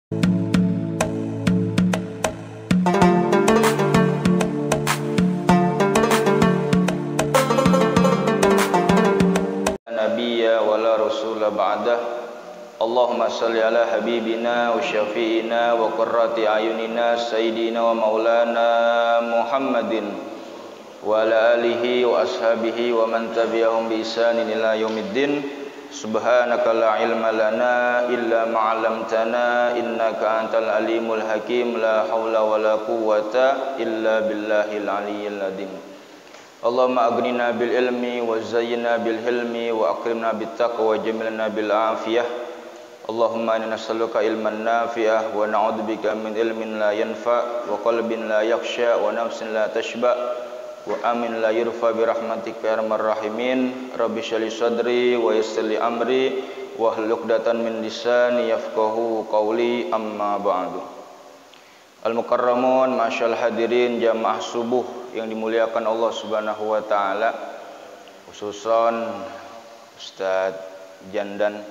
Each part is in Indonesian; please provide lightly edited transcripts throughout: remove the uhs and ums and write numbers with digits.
Nabiyya wala rasula ba'dah. Allahumma salli ala habibina wa syafi'ina wa qurrati ayunina sayyidina wa maulana Muhammadin wa ala alihi wa ashabihi wa man tabi'ahum bi ihsanin ila yaumiddin. Subhanaka la ilma lana illa ma 'allamtana innaka antal alimul hakim. La haula wala quwwata illa billahil aliyyil azim. Allahumma aghnina bil ilmi wa zayyinna bil hilmi wa akrimna bit taqwa wa jamilna bil afiyah. Allahumma inna nas'aluka ilman nafi'ah wa na'udzubika min ilmin la yanfa' wa qalbin la yakhsha wa nafsin la tashba' wa amin la yurfa bi rahmatika ya arhamar rahimin. Rabbi shrah li sadri wa yassir li amri wa hlul 'uqdatam min lisani yafqahu qawli, amma ba'du. Al-mukarramun, masyaallah hadirin jamaah subuh yang dimuliakan Allah Subhanahu wa taala, khususon Ustaz Jandan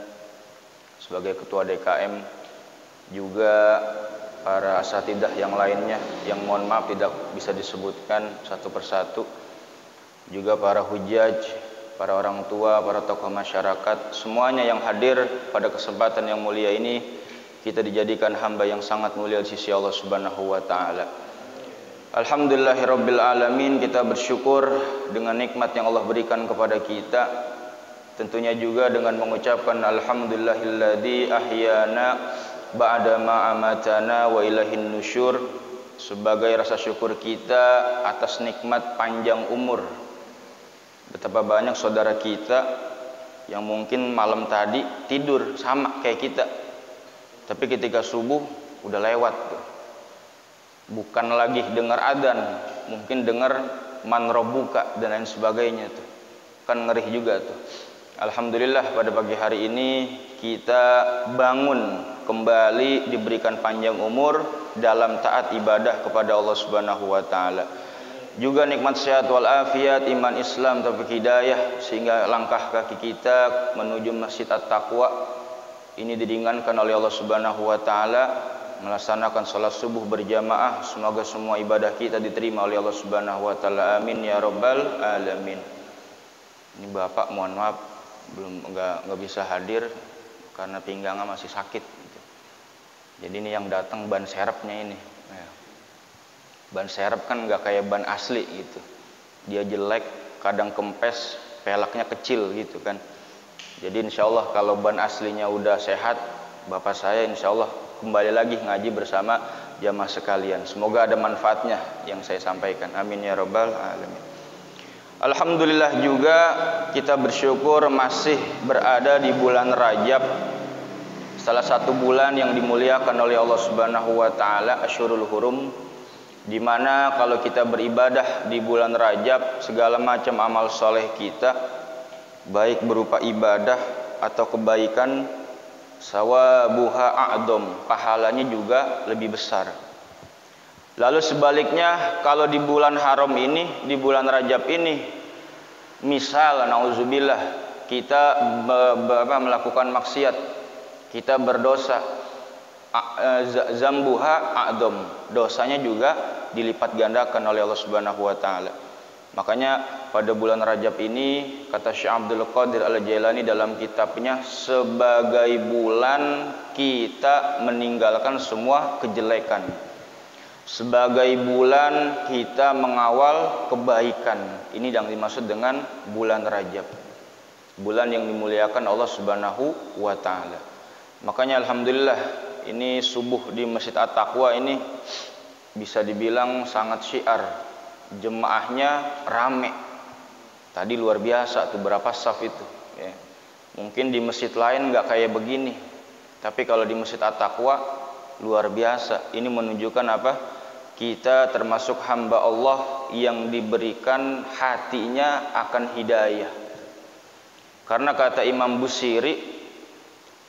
sebagai ketua DKM, juga para asatidah yang lainnya yang mohon maaf tidak bisa disebutkan satu persatu, juga para hujaj, para orang tua, para tokoh masyarakat, semuanya yang hadir pada kesempatan yang mulia ini. Kita dijadikan hamba yang sangat mulia di sisi Allah Subhanahu wa taala. Alhamdulillahirabbil alamin, kita bersyukur dengan nikmat yang Allah berikan kepada kita. Tentunya juga dengan mengucapkan alhamdulillahilladzi ahyana ba'da ma amatana wa ilaihin nusyur, sebagai rasa syukur kita atas nikmat panjang umur. Betapa banyak saudara kita yang mungkin malam tadi tidur sama kayak kita, tapi ketika subuh udah lewat tuh. Bukan lagi dengar adzan, mungkin dengar man rabbuka dan lain sebagainya tuh. Kan ngeri juga tuh. Alhamdulillah pada pagi hari ini kita bangun kembali, diberikan panjang umur dalam taat ibadah kepada Allah Subhanahu wa taala. Juga nikmat sehat wal afiat, iman Islam, taufik hidayah, sehingga langkah kaki kita menuju Masjid At-Taqwa ini diringankan oleh Allah Subhanahu wa taala, melaksanakan salat subuh berjamaah. Semoga semua ibadah kita diterima oleh Allah Subhanahu wa taala. Amin ya rabbal alamin. Ini Bapak mohon maaf belum nggak bisa hadir karena pinggangnya masih sakit gitu. Jadi ini yang datang ban serepnya ini. Ban serep kan nggak kayak ban asli gitu. Dia jelek, kadang kempes, pelaknya kecil gitu kan. Jadi insya Allah kalau ban aslinya udah sehat, Bapak saya insya Allah kembali lagi ngaji bersama jamaah sekalian. Semoga ada manfaatnya yang saya sampaikan. Amin ya rabbal alamin. Alhamdulillah juga kita bersyukur masih berada di bulan Rajab, salah satu bulan yang dimuliakan oleh Allah Subhanahu wa taala, Asyhurul Hurum, di mana kalau kita beribadah di bulan Rajab, segala macam amal soleh kita, baik berupa ibadah atau kebaikan, sawabuha a'dham, pahalanya juga lebih besar. Lalu sebaliknya, kalau di bulan haram ini, di bulan Rajab ini, misal nauzubillah kita melakukan maksiat, kita berdosa, zambuha a'dham, dosanya juga dilipat gandakan oleh Allah Subhanahu wa taala. Makanya pada bulan Rajab ini, kata Syekh Abdul Qadir Al-Jailani dalam kitabnya, sebagai bulan kita meninggalkan semua kejelekan, sebagai bulan kita mengawal kebaikan. Ini yang dimaksud dengan bulan Rajab, bulan yang dimuliakan Allah Subhanahu wa taala. Makanya alhamdulillah ini subuh di Masjid At-Taqwa ini bisa dibilang sangat syiar. Jemaahnya rame. Tadi luar biasa tuh, berapa saf itu ya. Mungkin di masjid lain nggak kayak begini, tapi kalau di Masjid At-Taqwa luar biasa. Ini menunjukkan apa? Kita termasuk hamba Allah yang diberikan hatinya akan hidayah. Karena kata Imam Busiri,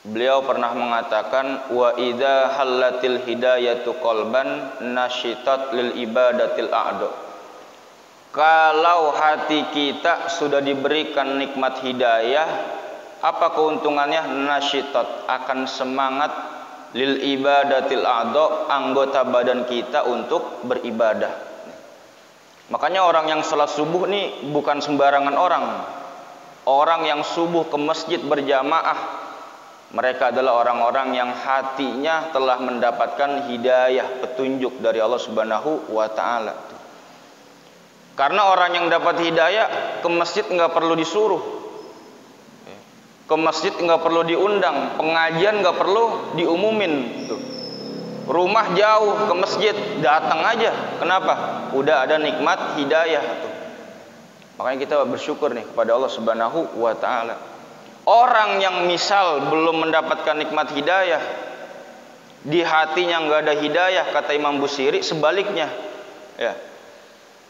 beliau pernah mengatakan, wa idza hallatil hidayatu qalban nasyitat lil ibadatil a'do. Kalau hati kita sudah diberikan nikmat hidayah, apa keuntungannya? Nasyitat, akan semangat lil ibadatil a'dha, anggota badan kita untuk beribadah. Makanya orang yang salat subuh nih bukan sembarangan orang. Orang yang subuh ke masjid berjamaah, mereka adalah orang-orang yang hatinya telah mendapatkan hidayah, petunjuk dari Allah Subhanahu wa taala. Karena orang yang dapat hidayah ke masjid enggak perlu disuruh. Ke masjid enggak perlu diundang, pengajian enggak perlu diumumin tuh. Rumah jauh ke masjid, datang aja. Kenapa? Udah ada nikmat hidayah tuh. Makanya kita bersyukur nih kepada Allah Subhanahu wa taala. Orang yang misal belum mendapatkan nikmat hidayah, di hatinya enggak ada hidayah, kata Imam Busiri, sebaliknya ya,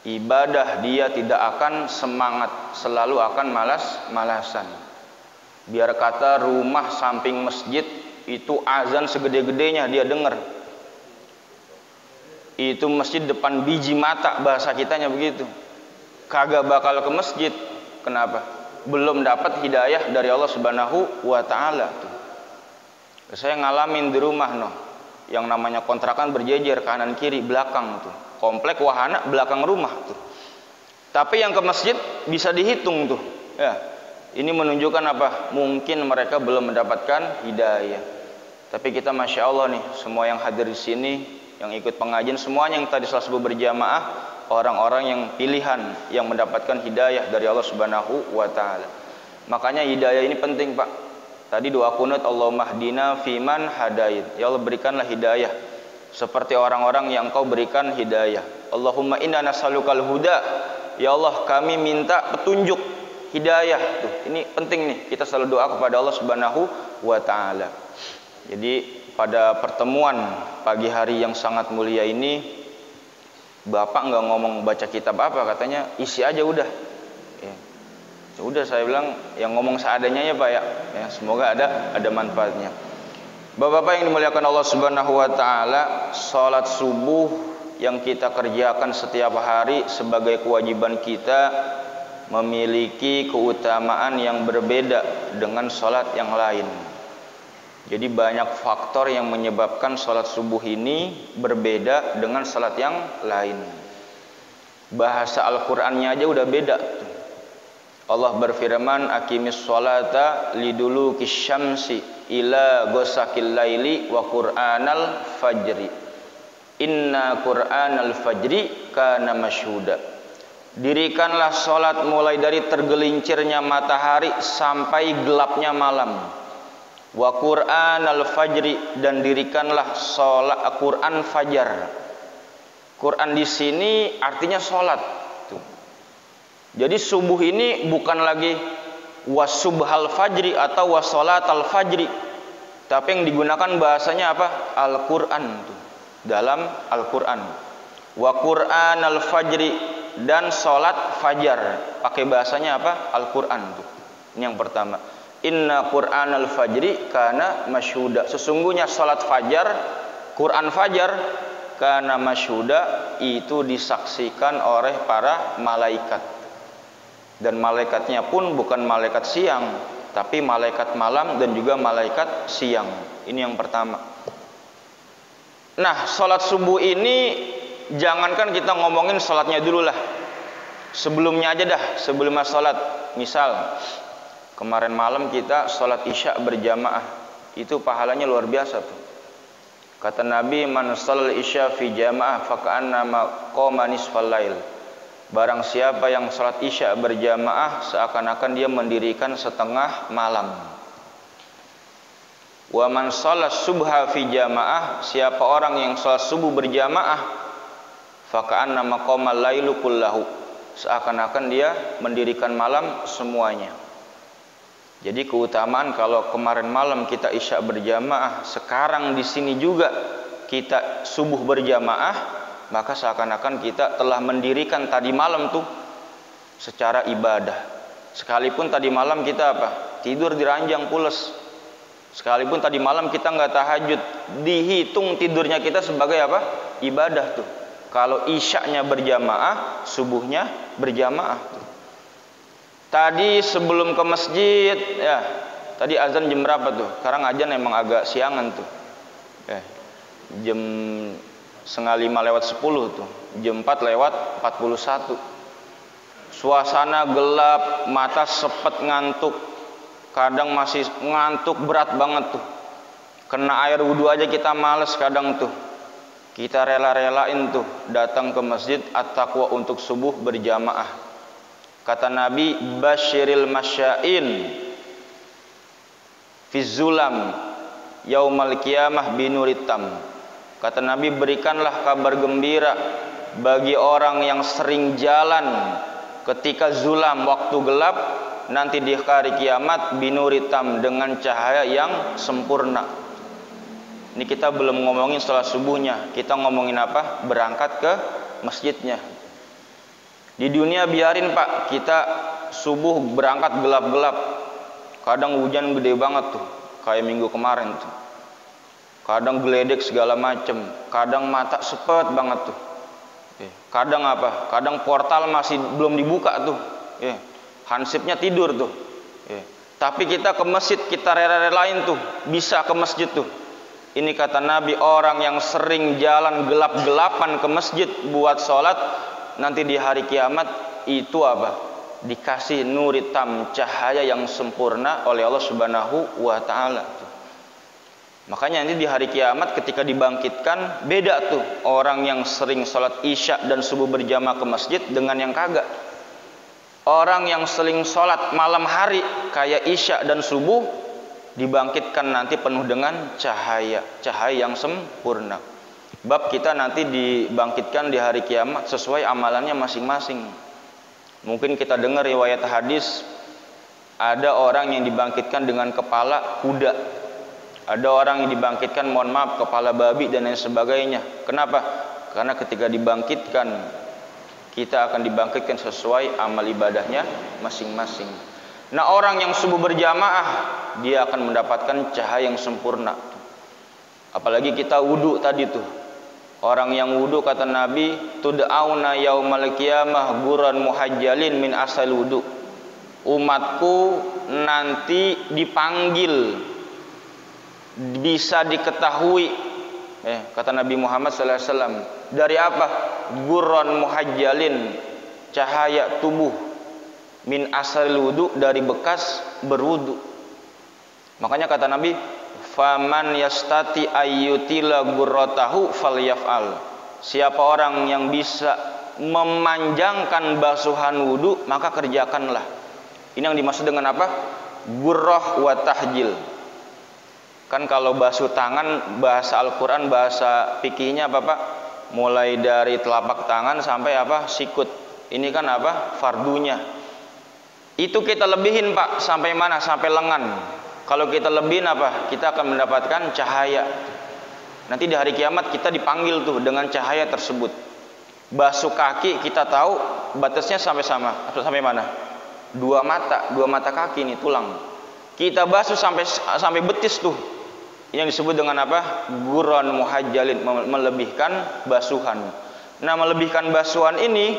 ibadah dia tidak akan semangat, selalu akan malas-malasan. Biar kata rumah samping masjid itu azan segede-gedenya dia dengar. Itu masjid depan biji mata, bahasa kitanya begitu. Kagak bakal ke masjid. Kenapa? Belum dapat hidayah dari Allah Subhanahu wa taala tuh. Saya ngalamin di rumah yang namanya kontrakan berjejer kanan kiri belakang tuh. Komplek wahana belakang rumah tuh. Tapi yang ke masjid bisa dihitung tuh. Ya. Ini menunjukkan apa? Mungkin mereka belum mendapatkan hidayah. Tapi kita Masya Allah nih, semua yang hadir di sini, yang ikut pengajian, semuanya yang tadi salat subuh berjamaah, orang-orang yang pilihan yang mendapatkan hidayah dari Allah Subhanahu wa taala. Makanya hidayah ini penting, Pak. Tadi doa kunut, Allahumma hdina fiman hadait. Ya Allah, berikanlah hidayah seperti orang-orang yang Engkau berikan hidayah. Allahumma inna nas'alukal huda. Ya Allah, kami minta petunjuk, hidayah. Tuh, ini penting nih, kita selalu doa kepada Allah Subhanahu wa taala. Jadi pada pertemuan pagi hari yang sangat mulia ini, Bapak nggak ngomong baca kitab apa, katanya isi aja udah. Ya. Udah saya bilang yang ngomong seadanya ya Pak ya. Ya, semoga ada manfaatnya. Bapak-bapak yang dimuliakan Allah Subhanahu wa taala, salat subuh yang kita kerjakan setiap hari sebagai kewajiban kita memiliki keutamaan yang berbeda dengan salat yang lain. Jadi banyak faktor yang menyebabkan salat subuh ini berbeda dengan salat yang lain. Bahasa Al-Qur'annya aja udah beda. Allah berfirman, aqimis sholata lidulukis syamsi ila ghasaqil laili wa qur'anal fajri. Inna qur'anal fajri kana masyhuda. Dirikanlah salat mulai dari tergelincirnya matahari sampai gelapnya malam. Wa qur'anal fajri, dan dirikanlah salat Quran fajar. Quran di sini artinya salat. Jadi subuh ini bukan lagi wasubhal fajri atau wasolatal fajri, tapi yang digunakan bahasanya apa? Al-Quran. Dalam Al-Quran, wa Qur'anal fajri, dan salat fajar, pakai bahasanya apa? Al-Quran. Ini yang pertama. Inna Qur'anal fajri kana masyhuda. Sesungguhnya salat fajar, Quran fajar, kana masyhuda, itu disaksikan oleh para malaikat. Dan malaikatnya pun bukan malaikat siang, tapi malaikat malam dan juga malaikat siang. Ini yang pertama. Nah, salat subuh ini jangankan kita ngomongin salatnya dulu lah. Sebelumnya aja dah, sebelum salat. Misal kemarin malam kita salat isya berjamaah, itu pahalanya luar biasa tuh. Kata Nabi, man shallal isya fi jamaah faka'annama qama nisfal lail. Barang siapa yang salat isya berjamaah, seakan-akan dia mendirikan setengah malam. Wa man shalla subha fi jamaah, siapa orang yang salat subuh berjamaah, faka'annama qama lailu kullahu, seakan-akan dia mendirikan malam semuanya. Jadi keutamaan kalau kemarin malam kita isya berjamaah, sekarang di sini juga kita subuh berjamaah, maka seakan-akan kita telah mendirikan tadi malam tuh secara ibadah. Sekalipun tadi malam kita apa? Tidur di ranjang pules. Sekalipun tadi malam kita nggak tahajud, dihitung tidurnya kita sebagai apa? Ibadah tuh. Kalau isyaknya berjamaah, subuhnya berjamaah tuh. Tadi sebelum ke masjid, ya, tadi azan jam berapa tuh? Sekarang azan emang agak siangan tuh. Jam 4:45 tuh, jam 4:41. Suasana gelap, mata sepet ngantuk, kadang masih ngantuk berat banget tuh. Kena air wudhu aja kita males kadang tuh. Kita rela-relain tuh datang ke masjid at-taqwa untuk subuh berjamaah. Kata Nabi, basyiril masyain fi zulam yaumal qiyamah binuritam. Kata Nabi, berikanlah kabar gembira bagi orang yang sering jalan ketika zulam, waktu gelap, nanti di hari kiamat binuritam, dengan cahaya yang sempurna. Ini kita belum ngomongin setelah subuhnya, kita ngomongin apa? Berangkat ke masjidnya. Di dunia biarin Pak, kita subuh berangkat gelap-gelap, kadang hujan gede banget tuh, kayak minggu kemarin tuh. Kadang geledek segala macem, kadang mata sepet banget tuh. Kadang apa? Kadang portal masih belum dibuka tuh. Hansipnya tidur tuh. Tapi kita ke masjid, kita rela-relain tuh, bisa ke masjid tuh. Ini kata Nabi, orang yang sering jalan gelap-gelapan ke masjid buat sholat, nanti di hari kiamat itu apa? Dikasih nuritam, cahaya yang sempurna oleh Allah Subhanahu wa Ta'ala. Makanya nanti di hari kiamat ketika dibangkitkan, beda tuh orang yang sering sholat isya dan subuh berjamaah ke masjid dengan yang kagak. Orang yang sering sholat malam hari kayak isya dan subuh, dibangkitkan nanti penuh dengan cahaya yang sempurna. Bab kita nanti dibangkitkan di hari kiamat sesuai amalannya masing-masing. Mungkin kita dengar riwayat hadis, ada orang yang dibangkitkan dengan kepala kuda, ada orang yang dibangkitkan, mohon maaf, kepala babi dan lain sebagainya. Kenapa? Karena ketika dibangkitkan, kita akan dibangkitkan sesuai amal ibadahnya masing-masing. Nah, orang yang subuh berjamaah, dia akan mendapatkan cahaya yang sempurna. Apalagi kita wudu tadi tuh. Orang yang wudu kata Nabi, tud'auna yaumal qiyamah guran muhajjalin min asal wudu. Umatku nanti dipanggil, bisa diketahui, kata Nabi Muhammad SAW, dari apa? Guran muhajjalin, cahaya tubuh, min asal wudu, dari bekas berwudu. Makanya kata Nabi, faman yastati ayyutila gurratahu falyaf'al. Siapa orang yang bisa memanjangkan basuhan wudu, maka kerjakanlah. Ini yang dimaksud dengan apa? Gurrah wa tahjil. Kan kalau basuh tangan, bahasa Al-Quran, bahasa fikihnya apa Pak? Mulai dari telapak tangan sampai apa? Sikut. Ini kan apa? Fardunya. Itu kita lebihin Pak, sampai mana? Sampai lengan. Kalau kita lebihin apa? Kita akan mendapatkan cahaya. Nanti di hari kiamat kita dipanggil tuh dengan cahaya tersebut. Basuh kaki kita tahu batasnya sampai mana? Dua mata kaki ini tulang. Kita basuh sampai betis tuh. Yang disebut dengan apa? Guron muhajjalin, melebihkan basuhan. Nah, melebihkan basuhan ini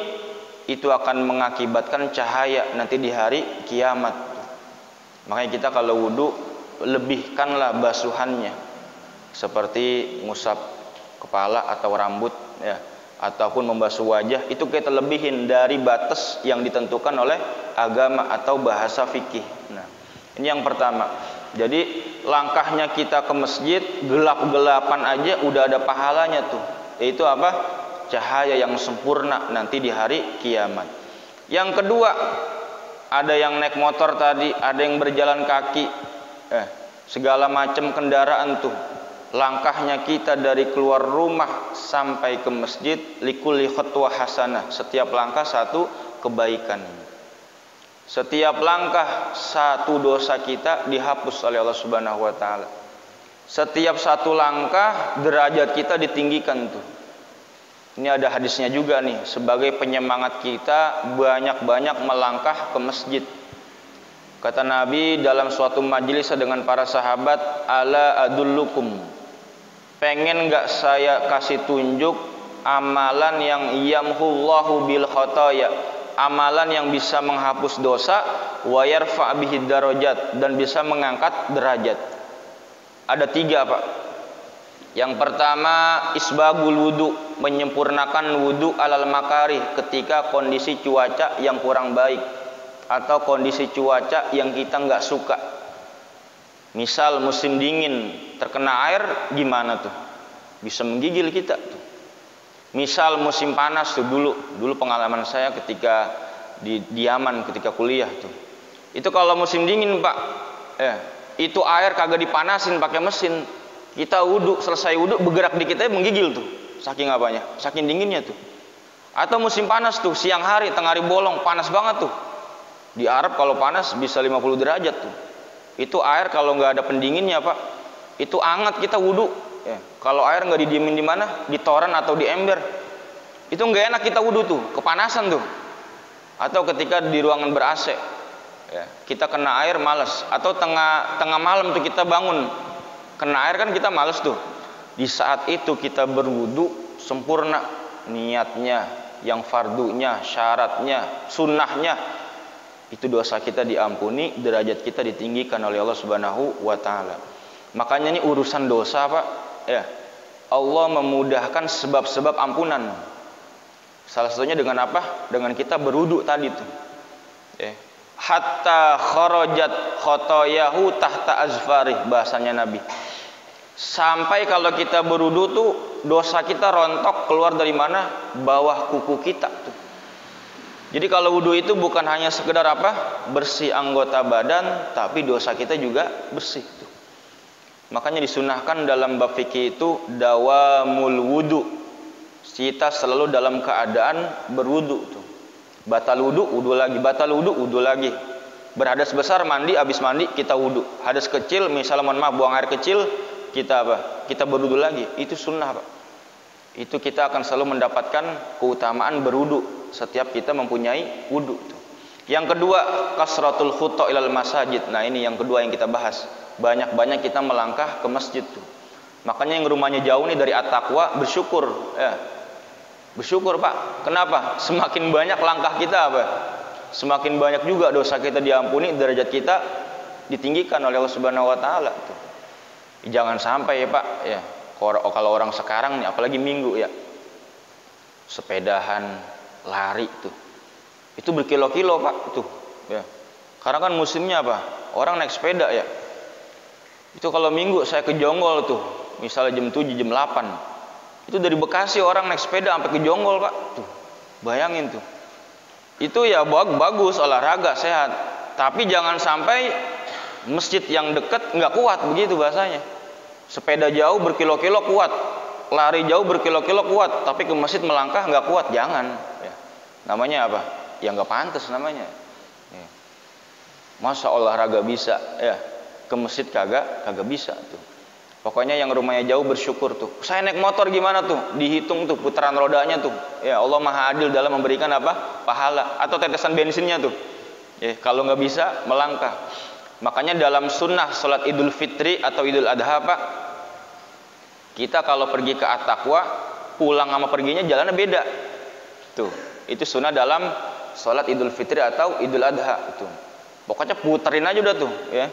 itu akan mengakibatkan cahaya nanti di hari kiamat. Makanya kita kalau wudu, lebihkanlah basuhannya, seperti ngusap kepala atau rambut ya, ataupun membasuh wajah, itu kita lebihin dari batas yang ditentukan oleh agama atau bahasa fikih. Nah, ini yang pertama. Jadi langkahnya kita ke masjid gelap-gelapan aja udah ada pahalanya tuh. Yaitu apa? Cahaya yang sempurna nanti di hari kiamat. Yang kedua, ada yang naik motor tadi, ada yang berjalan kaki, segala macam kendaraan tuh. Langkahnya kita dari keluar rumah sampai ke masjid, likulli khatwah hasanah. Setiap langkah satu kebaikan. Setiap langkah satu dosa kita dihapus oleh Allah Subhanahu wa Ta'ala. Setiap satu langkah derajat kita ditinggikan tuh. Ini ada hadisnya juga nih, sebagai penyemangat kita banyak-banyak melangkah ke masjid. Kata Nabi dalam suatu majelis dengan para sahabat, ala adullukum, pengen gak saya kasih tunjuk amalan yang yamhullahu bil khotoya, amalan yang bisa menghapus dosa, wa yarfa' bihi darajat, dan bisa mengangkat derajat. Ada 3 Pak. Yang pertama, isbagul wudu, menyempurnakan wudu alal makarih ketika kondisi cuaca yang kurang baik atau kondisi cuaca yang kita nggak suka. Misal musim dingin terkena air gimana tuh? Bisa menggigil kita tuh. Misal musim panas tuh, dulu pengalaman saya ketika di Yaman ketika kuliah tuh. Itu kalau musim dingin, Pak, itu air kagak dipanasin pakai mesin. Kita wudu, selesai wudu bergerak dikit aja menggigil tuh. Saking apanya? Saking dinginnya tuh. Atau musim panas tuh, siang hari, tengah hari bolong, panas banget tuh. Di Arab kalau panas bisa 50 derajat tuh. Itu air kalau nggak ada pendinginnya, Pak, itu hangat kita wudu. Kalau air nggak didiemin di mana? Di toren atau di ember. Itu nggak enak kita wudu tuh, kepanasan tuh. Atau ketika di ruangan ber-AC, kita kena air malas. Atau tengah malam tuh kita bangun kena air kan kita males tuh. Di saat itu kita berwudu sempurna niatnya, yang fardunya, syaratnya, sunnahnya, itu dosa kita diampuni, derajat kita ditinggikan oleh Allah Subhanahu wa taala. Makanya ini urusan dosa, Pak, Allah memudahkan sebab-sebab ampunan. Salah satunya dengan apa? Dengan kita berwudu tadi tuh. Hatta kharajat khotoyahu tahta azfarih, bahasanya Nabi. Sampai kalau kita berwudu tuh dosa kita rontok keluar dari mana? Bawah kuku kita tuh. Jadi kalau wudu itu bukan hanya sekedar apa? Bersih anggota badan, tapi dosa kita juga bersih tuh. Makanya disunahkan dalam bab fikih itu dawamul wudu. Kita selalu dalam keadaan berwudu tuh. Batal wudu, wudu lagi, batal wudu, wudu lagi. Berhadas besar mandi, habis mandi kita wudu. Hadas kecil, misalnya mohon maaf buang air kecil, kita apa? Kita berwudu lagi. Itu sunnah, Pak. Itu kita akan selalu mendapatkan keutamaan berwudu setiap kita mempunyai wudu tuh. Yang kedua, kasratul khuta ilal masajid. Nah, ini yang kedua yang kita bahas. Banyak-banyak kita melangkah ke masjid tuh. Makanya yang rumahnya jauh nih dari At-Taqwa bersyukur, bersyukur, Pak. Kenapa? Semakin banyak langkah kita, apa? Semakin banyak juga dosa kita diampuni, derajat kita ditinggikan oleh Allah Subhanahu wa taala tuh. Jangan sampai ya, Pak, kalau orang sekarang nih, apalagi minggu ya, sepedahan, lari tuh. Itu berkilo-kilo, Pak, tuh. Karena kan musimnya apa? Orang naik sepeda ya. Itu kalau minggu saya ke Jonggol tuh, misalnya jam 7, jam 8. Itu dari Bekasi orang naik sepeda sampai ke Jonggol, Pak. Tuh, bayangin tuh. Itu ya bagus, olahraga, sehat. Tapi jangan sampai masjid yang dekat nggak kuat, begitu bahasanya. Sepeda jauh berkilo-kilo kuat, lari jauh berkilo-kilo kuat, tapi ke masjid melangkah nggak kuat, jangan. Namanya apa? Ya nggak pantas namanya. Masa olahraga bisa, ke masjid kagak bisa tuh. Pokoknya yang rumahnya jauh bersyukur tuh. Saya naik motor gimana tuh? Dihitung tuh putaran rodanya tuh. Ya Allah Maha Adil dalam memberikan apa? Pahala atau tetesan bensinnya tuh. Kalau nggak bisa melangkah. Makanya dalam sunnah salat Idul Fitri atau Idul Adha, Pak, kita kalau pergi ke At-Taqwa pulang sama perginya jalannya beda. Tuh, itu sunnah dalam salat Idul Fitri atau Idul Adha tuh. Pokoknya puterin aja udah tuh, ya.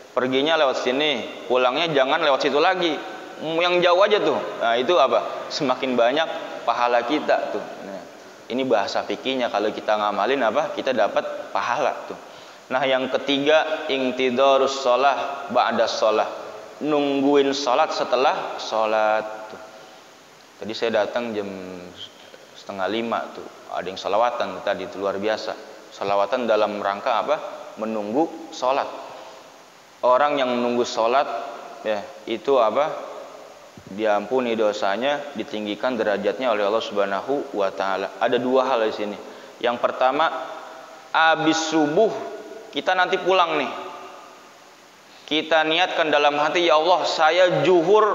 Perginya lewat sini, pulangnya jangan lewat situ lagi, yang jauh aja tuh. Nah, itu apa? Semakin banyak pahala kita tuh. Nah, ini bahasa fikihnya, kalau kita ngamalin apa? Kita dapat pahala tuh. Nah, yang ketiga, intidarus shalah ba'da shalah. Nungguin salat setelah salat tuh. Tadi saya datang jam 4:30 tuh. Ada yang salawatan tadi, itu luar biasa. Salawatan dalam rangka apa? Menunggu salat. Orang yang menunggu sholat, itu apa? Diampuni dosanya, ditinggikan derajatnya oleh Allah Subhanahu wa taala. Ada dua hal di sini. Yang pertama, abis subuh kita nanti pulang nih. Kita niatkan dalam hati, ya Allah, saya zuhur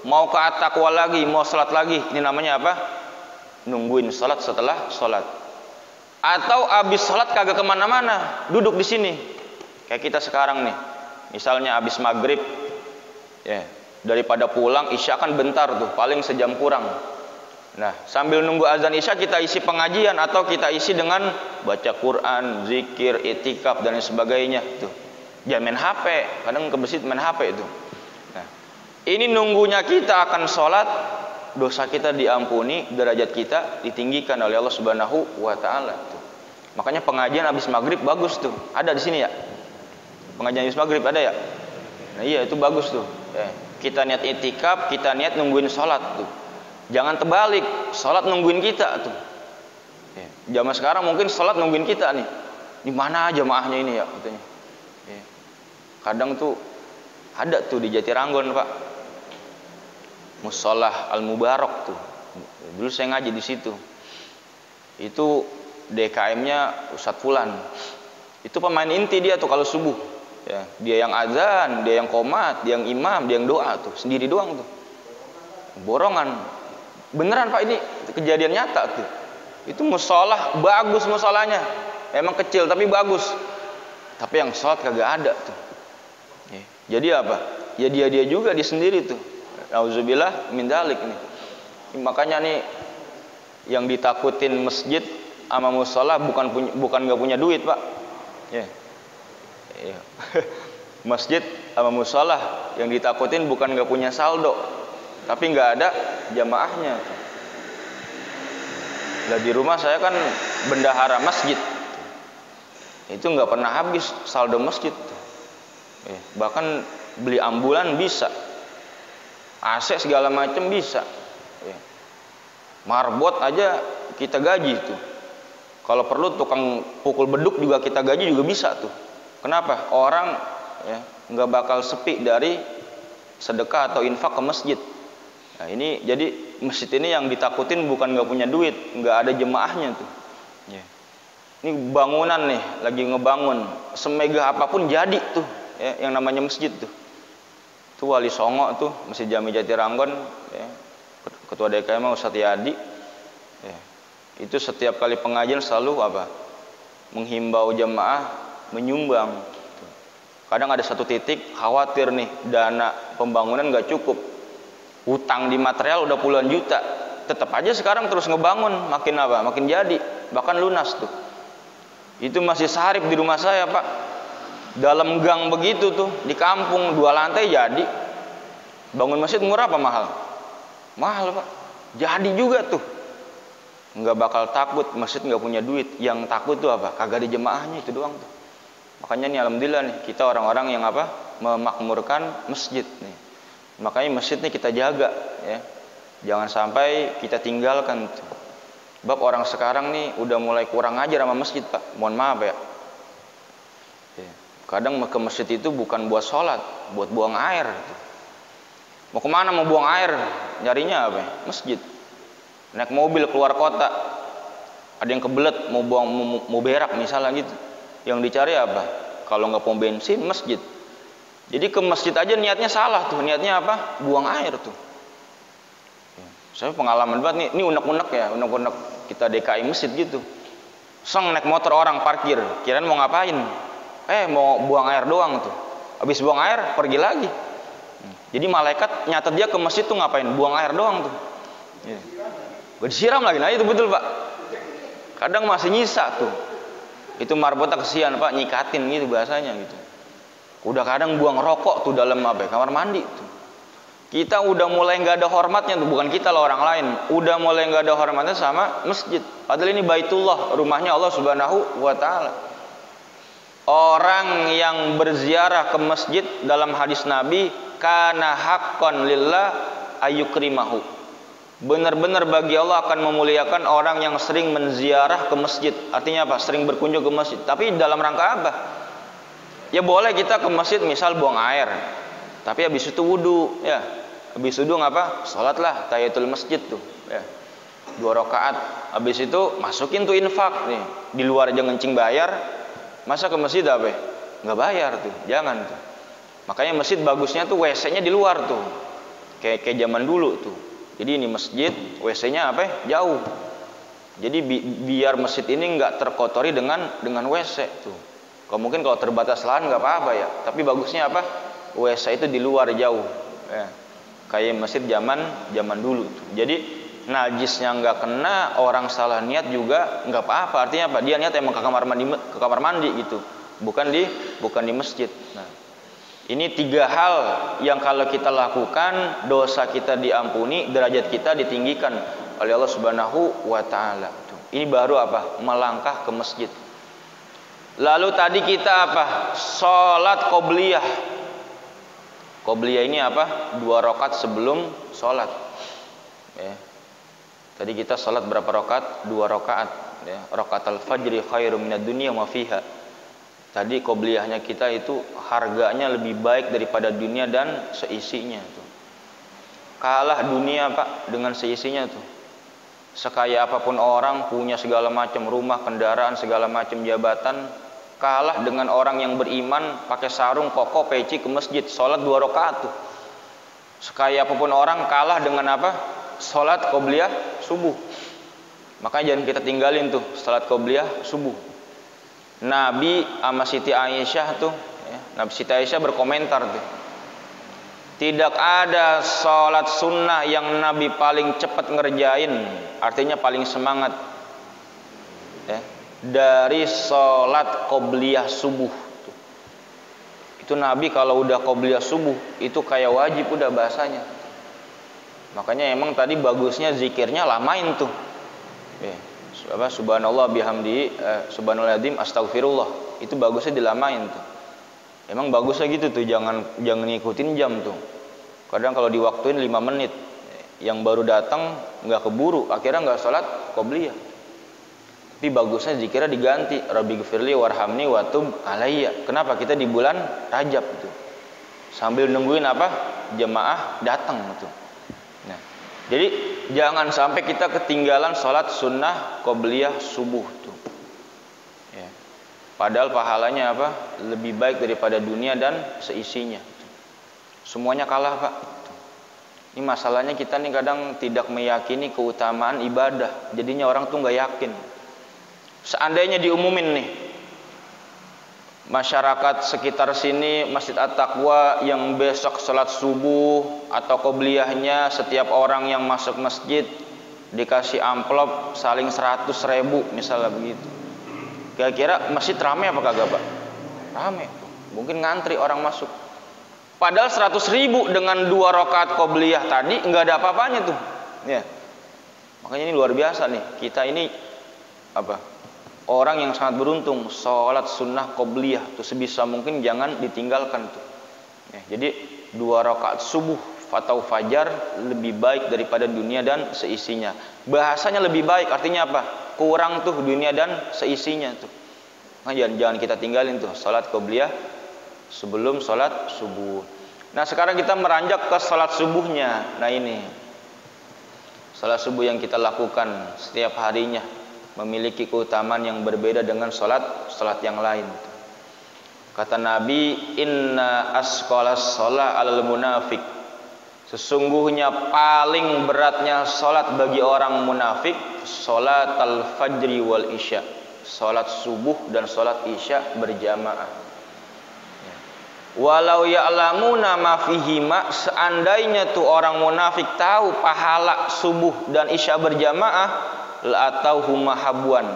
mau ke At-Taqwa lagi, mau sholat lagi. Ini namanya apa? Nungguin sholat setelah sholat. Atau abis sholat kagak kemana-mana, duduk di sini. Kayak kita sekarang nih. Misalnya habis maghrib, daripada pulang isya kan bentar tuh, paling sejam kurang. Nah, sambil nunggu azan isya kita isi pengajian atau kita isi dengan baca Quran, zikir, itikaf dan sebagainya tuh. Jangan main HP, kadang ke masjid main HP itu. Nah, Ini nunggunya kita akan sholat, dosa kita diampuni, derajat kita ditinggikan oleh Allah Subhanahu wa taala. Makanya pengajian habis maghrib bagus tuh. Ada di sini ya? Pengajian habis maghrib ada ya? Nah iya, itu bagus tuh. Kita niat itikaf, kita niat nungguin sholat tuh. Jangan terbalik, sholat nungguin kita tuh. Zaman sekarang mungkin sholat nungguin kita nih. Di mana jamaahnya ini ya katanya. Kadang tuh ada tuh di Jatiranggon Pak, Musolah Al Mubarak tuh. Dulu saya ngaji di situ. Itu DKM-nya Ustadz Fulan. Itu pemain inti dia tuh kalau subuh. Ya, dia yang azan, dia yang qomat, dia yang imam, dia yang doa tuh, sendiri doang tuh. Borongan. Beneran Pak, ini kejadian nyata tuh. Itu musolah bagus musolahnya. Emang kecil tapi bagus. Tapi yang sholat kagak ada tuh. Jadi apa? Ya dia juga dia sendiri tuh. Auzubillah min dzalik nih. Makanya nih yang ditakutin masjid sama musola bukan nggak punya duit Pak. Masjid sama musola yang ditakutin bukan nggak punya saldo, tapi nggak ada jamaahnya. Lah di rumah saya kan bendahara masjid, itu nggak pernah habis saldo masjid. Bahkan beli ambulan bisa, AC segala macam bisa, marbot aja kita gaji tuh. Kalau perlu tukang pukul beduk juga kita gaji juga bisa tuh. Kenapa? Orang nggak bakal sepi dari sedekah atau infak ke masjid. Nah ini jadi masjid ini yang ditakutin bukan nggak punya duit, nggak ada jemaahnya tuh. Ini bangunan nih lagi ngebangun, semegah apapun jadi tuh, yang namanya masjid tuh. Itu Wali Songo tuh, Masjid Jami Jatiranggon, Ketua DKM Ustadz Yadi. Itu setiap kali pengajian selalu apa? Menghimbau jemaah menyumbang. Kadang ada satu titik khawatir nih dana pembangunan nggak cukup, hutang di material udah puluhan juta, tetap aja sekarang terus ngebangun, makin apa? Makin jadi, bahkan lunas tuh. Itu masih sarip di rumah saya Pak, dalam gang begitu tuh di kampung 2 lantai jadi. Bangun masjid murah apa mahal? Mahal Pak, jadi juga tuh. Nggak bakal takut masjid nggak punya duit. Yang takut tuh apa? Kagak ada jemaahnya, itu doang tuh. Makanya nih alhamdulillah nih kita orang-orang yang apa? Memakmurkan masjid nih. Makanya masjid nih kita jaga ya. Jangan sampai kita tinggalkan tuh. Sebab orang sekarang nih udah mulai kurang ajar sama masjid Pak. Mohon maaf ya. Kadang ke masjid itu bukan buat sholat, buat buang air. Mau kemana mau buang air? Nyarinya apa? Masjid. Naik mobil keluar kota, ada yang kebelet mau buang mau berak misalnya gitu. Yang dicari apa? Kalau nggak pom bensin, masjid. Jadi ke masjid aja niatnya salah tuh. Niatnya apa? Buang air tuh. Saya pengalaman banget nih. Ini unek-unek ya, unek-unek kita DKI masjid gitu. Seng naik motor orang parkir, kirain mau ngapain? Mau buang air doang tuh. Habis buang air pergi lagi. Jadi malaikat nyatet dia ke masjid tuh ngapain? Buang air doang tuh. Disiram lagi, nah itu betul Pak. Kadang masih nyisa tuh. Itu marbotnya kesian Pak, nyikatin gitu bahasanya gitu. Udah kadang buang rokok tuh dalam kamar mandi tuh. Kita udah mulai nggak ada hormatnya tuh, bukan kita loh, orang lain. Udah mulai nggak ada hormatnya sama masjid. Padahal ini Baitullah, rumahnya Allah Subhanahu wa taala. Orang yang berziarah ke masjid dalam hadis Nabi, kana haqqan lillah ayyukrimahu. Benar-benar bagi Allah akan memuliakan orang yang sering menziarah ke masjid. Artinya apa? Sering berkunjung ke masjid. Tapi dalam rangka apa? Ya boleh kita ke masjid misal buang air, tapi habis itu wudu ya. Habis wudu ngapa? Salatlah tahiyatul masjid tuh ya. 2 rakaat. Habis itu masukin tuh infak nih. Di luar aja ngencing bayar. Masa ke masjid apa? Nggak bayar tuh. Jangan tuh. Makanya masjid bagusnya tuh WC-nya di luar tuh. Kayak zaman dulu tuh. Jadi ini masjid, WC-nya apa? Jauh. Jadi biar masjid ini nggak terkotori dengan WC tuh. Mungkin kalau terbatas lahan nggak apa-apa ya. Tapi bagusnya apa? WC itu di luar jauh. Ya. Kayak masjid zaman dulu tuh. Jadi najisnya nggak kena, orang salah niat juga nggak apa-apa. Artinya apa? Dia niat emang ke kamar mandi gitu. Bukan di masjid. Nah, Ini 3 hal yang kalau kita lakukan, dosa kita diampuni, derajat kita ditinggikan oleh Allah Subhanahu wa taala. Ini baru apa? Melangkah ke masjid. Lalu tadi kita apa? Salat qobliyah. Qobliyah ini apa? 2 rakaat sebelum salat. Ya. Tadi kita salat berapa rakaat? 2 rakaat. Ya. Rakaatul fajri khairum minad dunya wa fiha. Tadi qobliyahnya kita itu harganya lebih baik daripada dunia dan seisinya tuh. Kalah dunia Pak dengan seisinya tuh. Sekaya apapun orang, punya segala macam rumah, kendaraan, segala macam jabatan, kalah dengan orang yang beriman pakai sarung, koko, peci ke masjid, sholat 2 rakaat tuh. Sekaya apapun orang kalah dengan apa? Sholat qobliyah subuh. Makanya jangan kita tinggalin tuh sholat qobliyah subuh. Nabi sama Siti Aisyah tuh, ya, Nabi Siti Aisyah berkomentar tuh, tidak ada sholat sunnah yang Nabi paling cepat ngerjain, artinya paling semangat, ya, dari sholat qobliyah subuh. Itu Nabi kalau udah qobliyah subuh itu kayak wajib udah bahasanya. Makanya emang tadi bagusnya zikirnya lamain tuh, ya. Subhanallah bihamdi, subhanallahadzim, astagfirullah. Itu bagusnya dilamain tuh. Emang bagusnya gitu tuh, jangan ngikutin jam tuh. Kadang kalau diwaktuin 5 menit, yang baru datang nggak keburu, akhirnya nggak sholat qobliyah. Tapi bagusnya zikirnya diganti, Rabbighfirli warhamni watub alayya. Kenapa? Kita di bulan Rajab tuh. Sambil nungguin apa? Jemaah datang tuh. Nah, jadi jangan sampai kita ketinggalan sholat sunnah qobliyah subuh tuh. Ya. Padahal pahalanya apa? Lebih baik daripada dunia dan seisinya. Semuanya kalah Pak. Ini masalahnya kita nih kadang tidak meyakini keutamaan ibadah. Jadinya orang tuh nggak yakin. Seandainya diumumin nih, masyarakat sekitar sini Masjid At-Taqwa yang besok sholat subuh atau qobliyahnya, setiap orang yang masuk masjid dikasih amplop saling 100.000 misalnya begitu, kira-kira masjid rame apa kagak Pak? Rame, mungkin ngantri orang masuk. Padahal 100.000 dengan 2 rakaat qobliyah tadi nggak ada apa-apanya tuh, ya. Makanya ini luar biasa nih, kita ini apa? Orang yang sangat beruntung, sholat sunnah qobliyah tuh sebisa mungkin jangan ditinggalkan tuh. Ya, jadi 2 rakaat subuh atau fajar lebih baik daripada dunia dan seisinya. Bahasanya lebih baik, artinya apa? Kurang tuh dunia dan seisinya tuh. Nah, jangan kita tinggalin tuh sholat qobliyah sebelum sholat subuh. Nah sekarang kita meranjak ke sholat subuhnya. Nah ini sholat subuh yang kita lakukan setiap harinya memiliki keutamaan yang berbeda dengan sholat yang lain. Kata Nabi, inna asqalas sholat alal munafik, sesungguhnya paling beratnya sholat bagi orang munafik sholat al-fajri wal isya, sholat subuh dan sholat isya berjamaah. Walau ya'lamuna ma fihima, seandainya tuh orang munafik tahu pahala subuh dan isya berjamaah, atau huma habuan,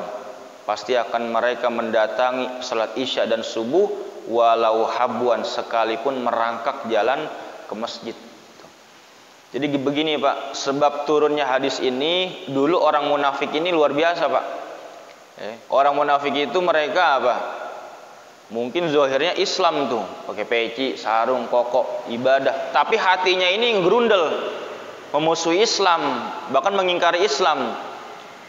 pasti akan mereka mendatangi salat isya dan subuh walau habuan, sekalipun merangkak jalan ke masjid. Jadi begini Pak, sebab turunnya hadis ini, dulu orang munafik ini luar biasa Pak. Orang munafik itu mereka apa? Mungkin zahirnya Islam tuh, pakai peci, sarung, koko, ibadah, tapi hatinya ini ngerundel, memusuhi Islam, bahkan mengingkari Islam.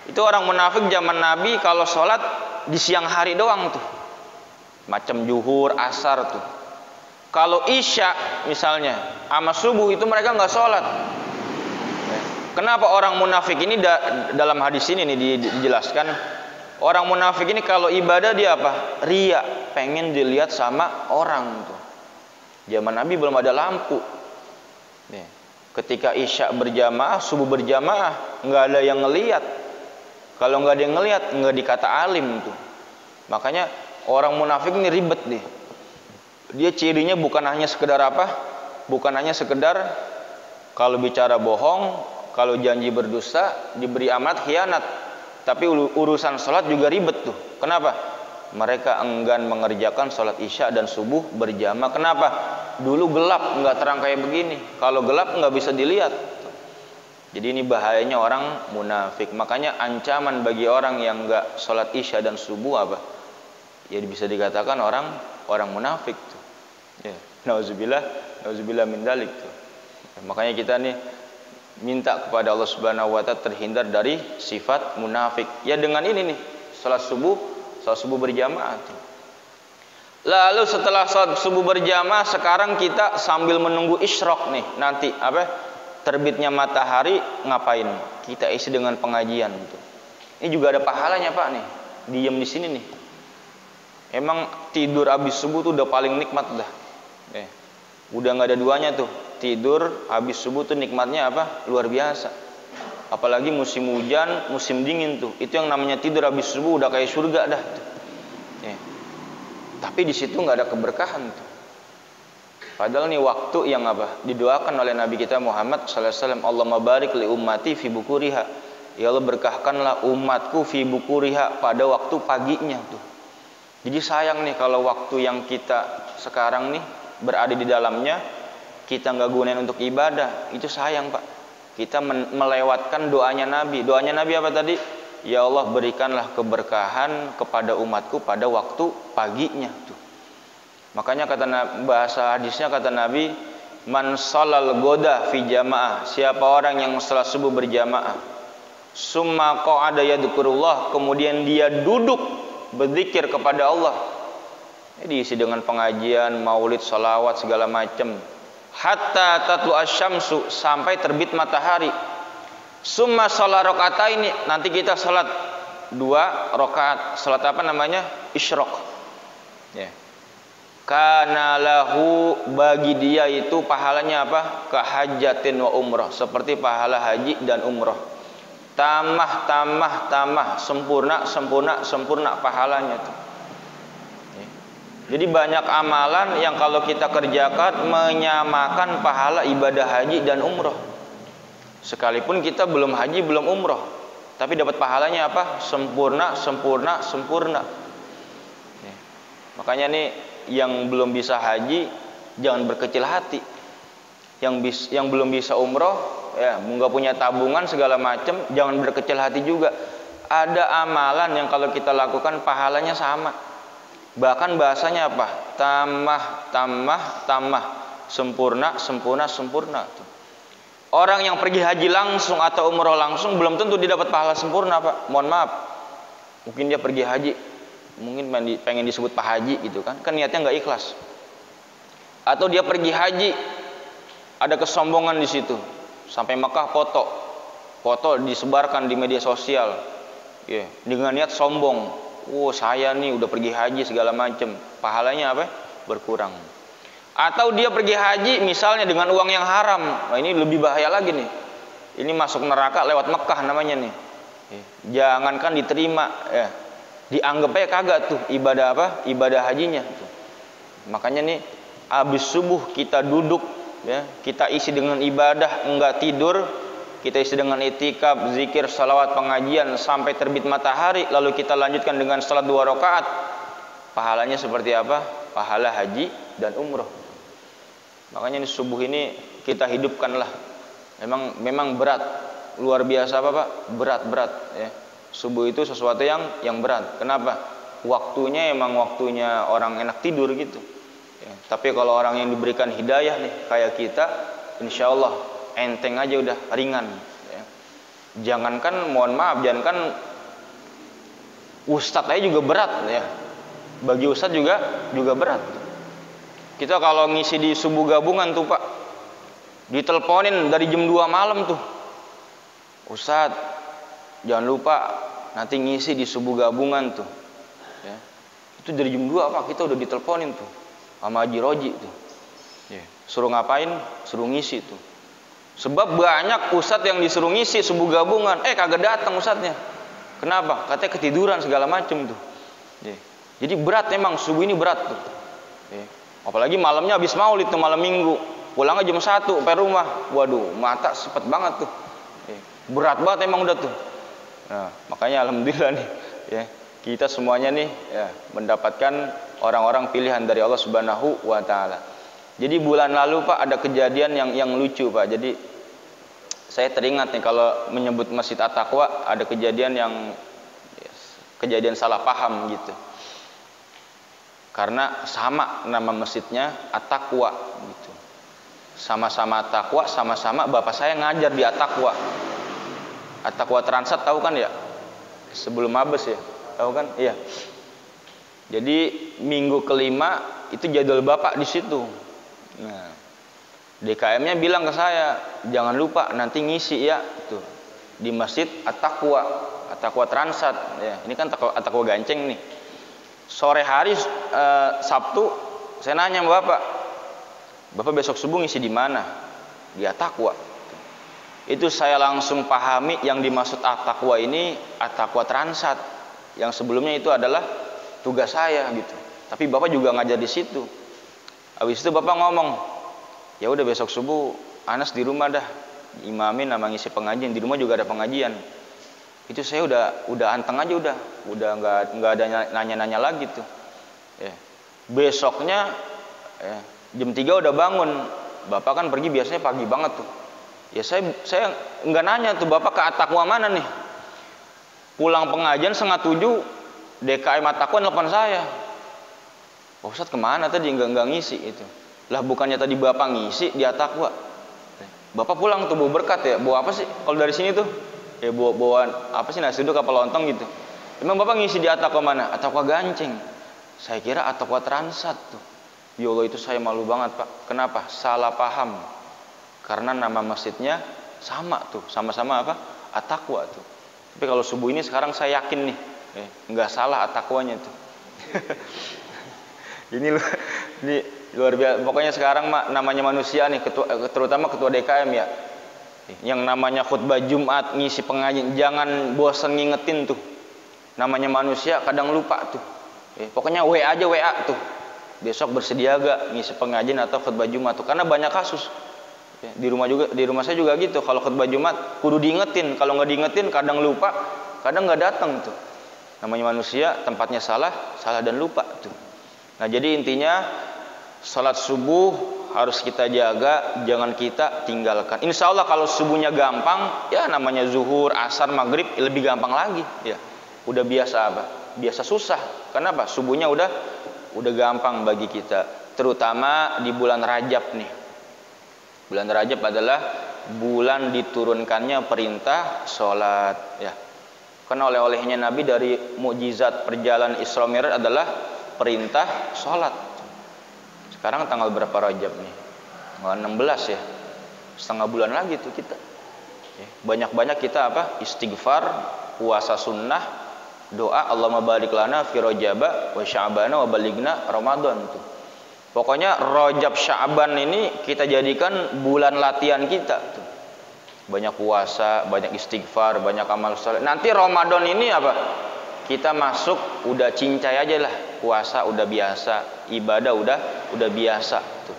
Itu orang munafik zaman Nabi kalau sholat di siang hari doang tuh, macam zuhur, asar tuh. Kalau isya misalnya sama subuh itu mereka nggak sholat. Kenapa orang munafik ini dalam hadis ini nih dijelaskan, orang munafik ini kalau ibadah dia apa? Ria, pengen dilihat sama orang tuh. Zaman Nabi belum ada lampu. Ketika isya berjamaah, subuh berjamaah, nggak ada yang ngelihat. Kalau nggak ada yang ngelihat, nggak dikata alim tuh. Makanya orang munafik ini ribet nih. Dia cirinya bukan hanya sekedar apa? Bukan hanya sekedar kalau bicara bohong, kalau janji berdusta, diberi amanat khianat. Tapi urusan sholat juga ribet tuh. Kenapa? Mereka enggan mengerjakan sholat isya dan subuh berjamaah. Kenapa? Dulu gelap, nggak terang kayak begini. Kalau gelap nggak bisa dilihat. Jadi ini bahayanya orang munafik. Makanya ancaman bagi orang yang nggak sholat isya dan subuh apa? Ya bisa dikatakan orang munafik tuh. Ya, nauzubillah min dzalik tuh. Makanya kita nih minta kepada Allah Subhanahu wa taala terhindar dari sifat munafik. Ya dengan ini nih, sholat subuh berjamaah tuh. Lalu setelah sholat subuh berjamaah, sekarang kita sambil menunggu isyraq nih, nanti apa? Terbitnya matahari, ngapain? Kita isi dengan pengajian tuh. Ini juga ada pahalanya, Pak nih. Diem di sini nih. Emang tidur habis subuh tuh udah paling nikmat dah. Udah nggak ada duanya tuh. Tidur habis subuh tuh nikmatnya apa? Luar biasa. Apalagi musim hujan, musim dingin tuh. Itu yang namanya tidur habis subuh udah kayak surga dah tuh. Tapi di situ nggak ada keberkahan tuh. Padahal nih waktu yang apa? Didoakan oleh Nabi kita Muhammad sallallahu alaihi wasallam, Allahumma barik li ummati fi bukuriha. Ya Allah berkahkanlah umatku fi bukuriha, pada waktu paginya tuh. Jadi sayang nih kalau waktu yang kita sekarang nih berada di dalamnya kita nggak gunain untuk ibadah, itu sayang, Pak. Kita melewatkan doanya Nabi. Doanya Nabi apa tadi? Ya Allah berikanlah keberkahan kepada umatku pada waktu paginya tuh. Makanya kata bahasa hadisnya kata Nabi, man shalal goda fi jamaah, siapa orang yang salat subuh berjamaah, summa qa'ada yadhkurullah, kemudian dia duduk berzikir kepada Allah. Ini diisi dengan pengajian, maulid, salawat segala macam. Hatta tatlu asyamsu, sampai terbit matahari. Summa sholat rakaataini, nanti kita salat 2 rakaat. Salat apa namanya? Isyraq. Ya. Kana lahu, bagi dia itu pahalanya apa? Kahajatin wa umrah, seperti pahala haji dan umrah. Tamah, sempurna pahalanya tuh. Jadi banyak amalan yang kalau kita kerjakan menyamakan pahala ibadah haji dan umroh. Sekalipun kita belum haji, belum umroh, tapi dapat pahalanya apa? Sempurna. Makanya nih yang belum bisa haji jangan berkecil hati. Yang belum bisa umroh, ya nggak punya tabungan segala macam, jangan berkecil hati juga. Ada amalan yang kalau kita lakukan pahalanya sama. Bahkan bahasanya apa? Tamah, sempurna tuh. Orang yang pergi haji langsung atau umroh langsung belum tentu dia dapat pahala sempurna, Pak. Mohon maaf. Mungkin dia pergi haji, mungkin pengen disebut Pak Haji gitu kan niatnya nggak ikhlas. Atau dia pergi haji, ada kesombongan di situ. Sampai Mekah foto disebarkan di media sosial. Dengan niat sombong. Saya nih udah pergi haji segala macam, pahalanya apa? Berkurang. Atau dia pergi haji misalnya dengan uang yang haram. Nah, ini lebih bahaya lagi nih. Ini masuk neraka lewat Mekah namanya nih. Jangankan diterima, ya. Dianggapnya kagak tuh ibadah apa? Ibadah hajinya tuh. Makanya nih habis subuh kita duduk, ya, kita isi dengan ibadah, enggak tidur. Kita isi dengan itikaf, zikir, salawat, pengajian sampai terbit matahari, lalu kita lanjutkan dengan salat 2 rakaat. Pahalanya seperti apa? Pahala haji dan umroh. Makanya ini subuh ini kita hidupkanlah. Memang berat, luar biasa apa, Pak? Berat ya. Subuh itu sesuatu yang berat. Kenapa? Waktunya emang waktunya orang enak tidur gitu. Ya, tapi kalau orang yang diberikan hidayah nih kayak kita, insya Allah enteng aja, udah ringan ya. Jangankan jangankan ustadz aja juga berat ya. Bagi ustadz juga berat. Kita kalau ngisi di subuh gabungan tuh, Pak, diteleponin dari jam 2 malam tuh, Ustadz jangan lupa nanti ngisi di subuh gabungan tuh ya. Itu dari jam 2, Pak, kita udah diteleponin tuh sama Haji Roji tuh ya. Suruh ngapain? Suruh ngisi tuh. Sebab banyak ustadz yang disuruh ngisi subuh gabungan, kagak datang ustadznya. Kenapa? Katanya ketiduran segala macem tuh. Jadi berat emang, subuh ini berat tuh. Apalagi malamnya habis maulid tuh, malam minggu. Pulangnya jam 1 sampai rumah. Waduh, mata sepet banget tuh. Berat banget emang udah tuh. Nah, makanya alhamdulillah nih, ya, kita semuanya nih ya, mendapatkan orang-orang pilihan dari Allah Subhanahu wa taala. Jadi bulan lalu Pak ada kejadian yang lucu Pak. Jadi saya teringat nih kalau menyebut Masjid At-Taqwa ada kejadian salah paham gitu. Karena sama nama masjidnya At-Taqwa gitu. Sama-sama At-Taqwa, sama-sama bapak saya ngajar di At-Taqwa. At-Taqwa Transat tahu kan ya? Sebelum Mabes ya. Tahu kan? Iya. Jadi minggu kelima itu jadwal bapak di situ. Nah, DKM-nya bilang ke saya, jangan lupa nanti ngisi ya tuh di Masjid At-Taqwa, At-Taqwa Transat ya. Ini kan At-Taqwa Ganceng nih. Sore hari Sabtu saya nanya sama Bapak besok subuh ngisi di mana? Di At-Taqwa. Itu saya langsung pahami yang dimaksud At-Taqwa ini At-Taqwa Transat. Yang sebelumnya itu adalah tugas saya gitu. Tapi Bapak juga ngajar di situ. Habis itu Bapak ngomong, ya udah besok subuh Anas di rumah dah imamin sama ngisi pengajian, di rumah juga ada pengajian. Itu saya udah anteng aja udah nggak ada nanya-nanya lagi tuh. Ya. Besoknya jam 3 udah bangun. Bapak kan pergi biasanya pagi banget tuh. Ya saya nggak nanya tuh Bapak ke At-Taqwa mana nih. Pulang pengajian 6:30 DKM At-Taqwa nelfon saya. Pak Ustadz kemana tadi nggak ngisi itu? Lah bukannya tadi Bapak ngisi di At-Taqwa. Bapak pulang tuh bawa berkat ya. Bawa apa sih kalau dari sini tuh? Ya bawa apa sih, nasi uduk apa lontong gitu. Emang Bapak ngisi di At-Taqwa mana? At-Taqwa Ganceng. Saya kira At-Taqwa Transat tuh. Ya Allah, itu saya malu banget Pak. Kenapa? Salah paham. Karena nama masjidnya sama tuh, sama-sama apa? At-Taqwa tuh. Tapi kalau subuh ini sekarang saya yakin nih, nggak salah At-Taqwanya tuh. Ini luar biasa. Pokoknya sekarang namanya manusia nih, terutama ketua DKM ya. Yang namanya khutbah Jumat, ngisi pengajian, jangan bosan ngingetin tuh. Namanya manusia kadang lupa tuh. Pokoknya WA aja WA tuh. Besok bersedia gak ngisi pengajian atau khutbah Jumat tuh. Karena banyak kasus. Di rumah saya juga gitu. Kalau khutbah Jumat kudu diingetin. Kalau nggak diingetin kadang lupa, kadang nggak datang tuh. Namanya manusia, tempatnya salah dan lupa tuh. Nah jadi intinya salat subuh harus kita jaga, jangan kita tinggalkan. Insya Allah kalau subuhnya gampang, ya namanya zuhur, asar, maghrib lebih gampang lagi. Ya, udah biasa apa? Biasa susah. Kenapa? Subuhnya udah gampang bagi kita. Terutama di bulan Rajab nih. Bulan Rajab adalah bulan diturunkannya perintah sholat. Ya, karena oleh-olehnya Nabi dari mukjizat perjalanan Isra Mi'raj adalah perintah sholat. Sekarang tanggal berapa Rajab nih? Tanggal 16 ya. Setengah bulan lagi tuh kita. Banyak-banyak kita apa? Istighfar, puasa sunnah, doa Allahumma barik lana fi Rajaba wa Sya'bana wa balighna Ramadan tuh. Pokoknya Rajab Sya'ban ini kita jadikan bulan latihan kita tuh. Banyak puasa, banyak istighfar, banyak amal saleh. Nanti Ramadan ini apa? Kita masuk udah cincai aja lah, puasa udah biasa, ibadah udah biasa tuh.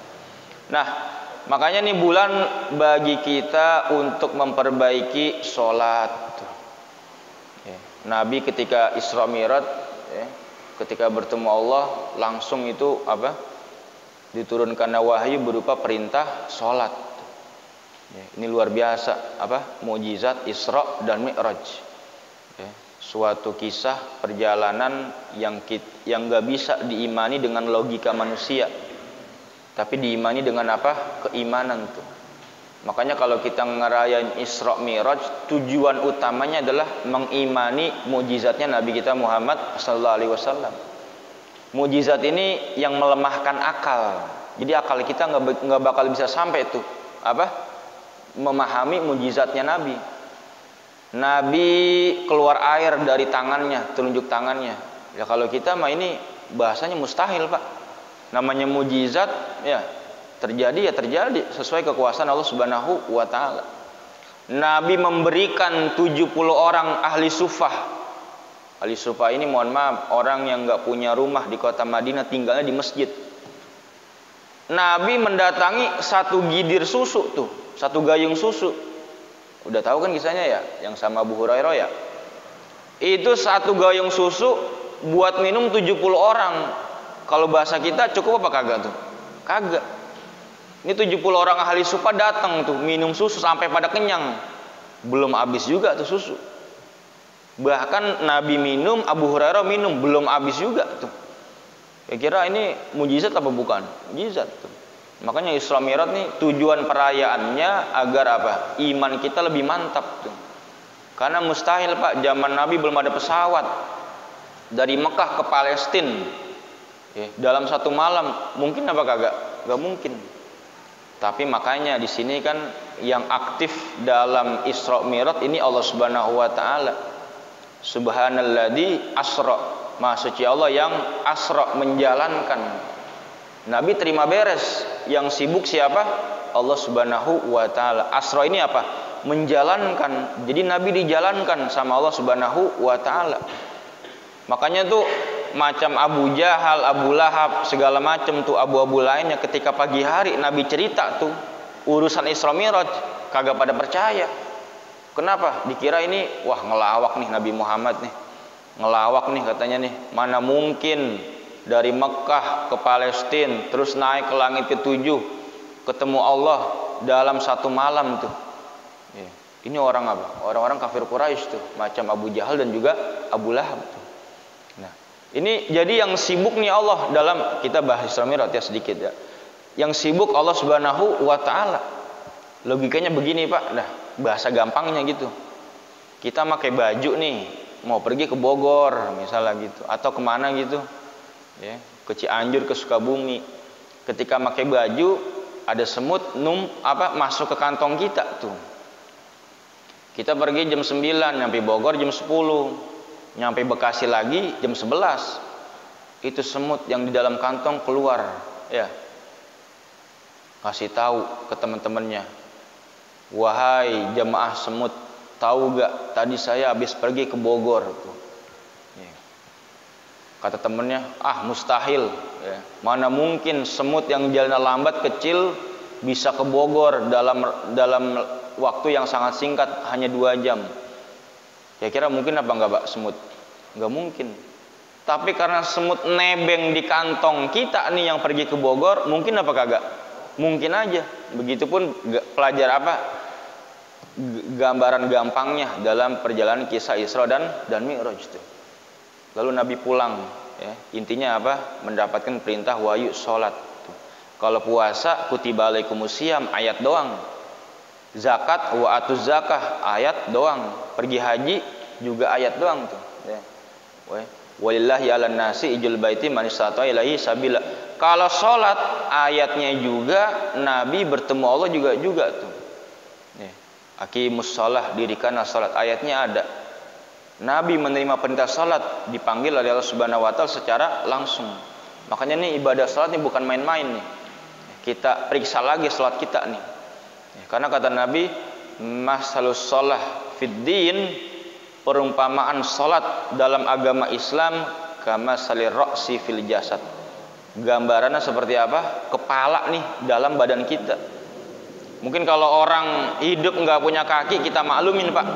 Nah, makanya nih bulan bagi kita untuk memperbaiki sholat tuh. Nabi ketika Isra Mi'raj, ketika bertemu Allah langsung itu apa? Diturunkan wahyu berupa perintah sholat. Ini luar biasa apa? Mukjizat Isra dan Mi'raj. Suatu kisah perjalanan yang nggak bisa diimani dengan logika manusia, tapi diimani dengan apa? Keimanan tuh. Makanya kalau kita ngerayain Isra Mi'raj, tujuan utamanya adalah mengimani mukjizatnya Nabi kita Muhammad SAW. Mukjizat ini yang melemahkan akal. Jadi akal kita nggak bakal bisa sampai tuh apa? Memahami mukjizatnya Nabi. Nabi keluar air dari tangannya, telunjuk tangannya. Ya kalau kita mah ini bahasanya mustahil Pak. Namanya mujizat ya terjadi sesuai kekuasaan Allah Subhanahu wa taala. Nabi memberikan 70 orang ahli sufah. Ahli sufah ini mohon maaf, orang yang enggak punya rumah di kota Madinah, tinggalnya di masjid. Nabi mendatangi satu gidir susu tuh, satu gayung susu. Udah tahu kan kisahnya ya, yang sama Abu Hurairah ya. Itu satu gayung susu buat minum 70 orang. Kalau bahasa kita cukup apa kagak tuh? Kagak. Ini 70 orang ahli supa datang tuh minum susu sampai pada kenyang. Belum habis juga tuh susu. Bahkan Nabi minum, Abu Hurairah minum, belum habis juga tuh. Kira-kira ini mujizat apa bukan? Mujizat tuh. Makanya Isra Mi'raj nih tujuan perayaannya agar apa? Iman kita lebih mantap tuh. Karena mustahil Pak, zaman Nabi belum ada pesawat dari Mekah ke Palestina dalam satu malam, mungkin apa kagak? Gak mungkin. Tapi makanya di sini kan yang aktif dalam Isra Mi'raj ini Allah Subhanahu wa taala. Subhanalladzi asra, Maha suci Allah yang asra, menjalankan. Nabi terima beres, yang sibuk siapa? Allah Subhanahu wa taala. Asra ini apa? Menjalankan. Jadi Nabi dijalankan sama Allah Subhanahu wa taala. Makanya tuh macam Abu Jahal, Abu Lahab, segala macam tuh abu-abu lainnya ketika pagi hari Nabi cerita tuh urusan Isra Mi'raj, kagak pada percaya. Kenapa? Dikira ini wah ngelawak nih Nabi Muhammad nih. Ngelawak nih katanya nih. Mana mungkin dari Mekah ke Palestina terus naik ke langit ke-7 ketemu Allah dalam satu malam tuh. Ini orang apa? Orang-orang kafir Quraisy tuh, macam Abu Jahal dan juga Abu Lahab tuh. Nah, ini jadi yang sibuk nih Allah dalam, kita bahas Isra Mi'raj ya sedikit ya. Yang sibuk Allah Subhanahu wa taala. Logikanya begini Pak, nah bahasa gampangnya gitu. Kita pakai baju nih, mau pergi ke Bogor misalnya gitu, atau kemana gitu, ya, ke Cianjur, ke Sukabumi. Ketika pakai baju, ada semut masuk ke kantong kita tuh. Kita pergi jam 9, nyampe Bogor jam 10, nyampe Bekasi lagi jam 11. Itu semut yang di dalam kantong keluar, ya. Kasih tahu ke teman-temannya, wahai jemaah semut, tahu gak tadi saya habis pergi ke Bogor tuh. Ya. Kata temennya, mustahil, ya. Mana mungkin semut yang jalan lambat kecil bisa ke Bogor dalam waktu yang sangat singkat, hanya 2 jam. Kira-kira mungkin apa enggak Pak semut? Enggak mungkin. Tapi karena semut nebeng di kantong kita nih yang pergi ke Bogor, mungkin apa kagak? Mungkin aja. Begitupun pelajar gambaran gampangnya dalam perjalanan kisah Isra dan Mi'raj itu. Lalu Nabi pulang, ya. Intinya apa? Mendapatkan perintah wahyu sholat. Kalau puasa kutiba alaikumusiyam, ayat doang. Zakat wa atuz zakah, ayat doang. Pergi haji juga ayat doang tuh, ya. Walillahi 'alan nasi ijul baiti man istata'a ilaihi sabila. Kalau sholat ayatnya juga Nabi bertemu Allah juga tuh. Ya. Aqimus shalah, dirikanlah sholat, ayatnya ada. Nabi menerima perintah sholat dipanggil oleh Allah Subhanahu wa taala secara langsung. Makanya nih ibadah sholat ini bukan main-main nih. Kita periksa lagi sholat kita nih. Ya, karena kata Nabi, masalus sholah fid din, perumpamaan sholat dalam agama Islam kama salir roksi fil jasad. Gambarannya seperti apa? Kepala nih dalam badan kita. Mungkin kalau orang hidup nggak punya kaki kita maklumin Pak.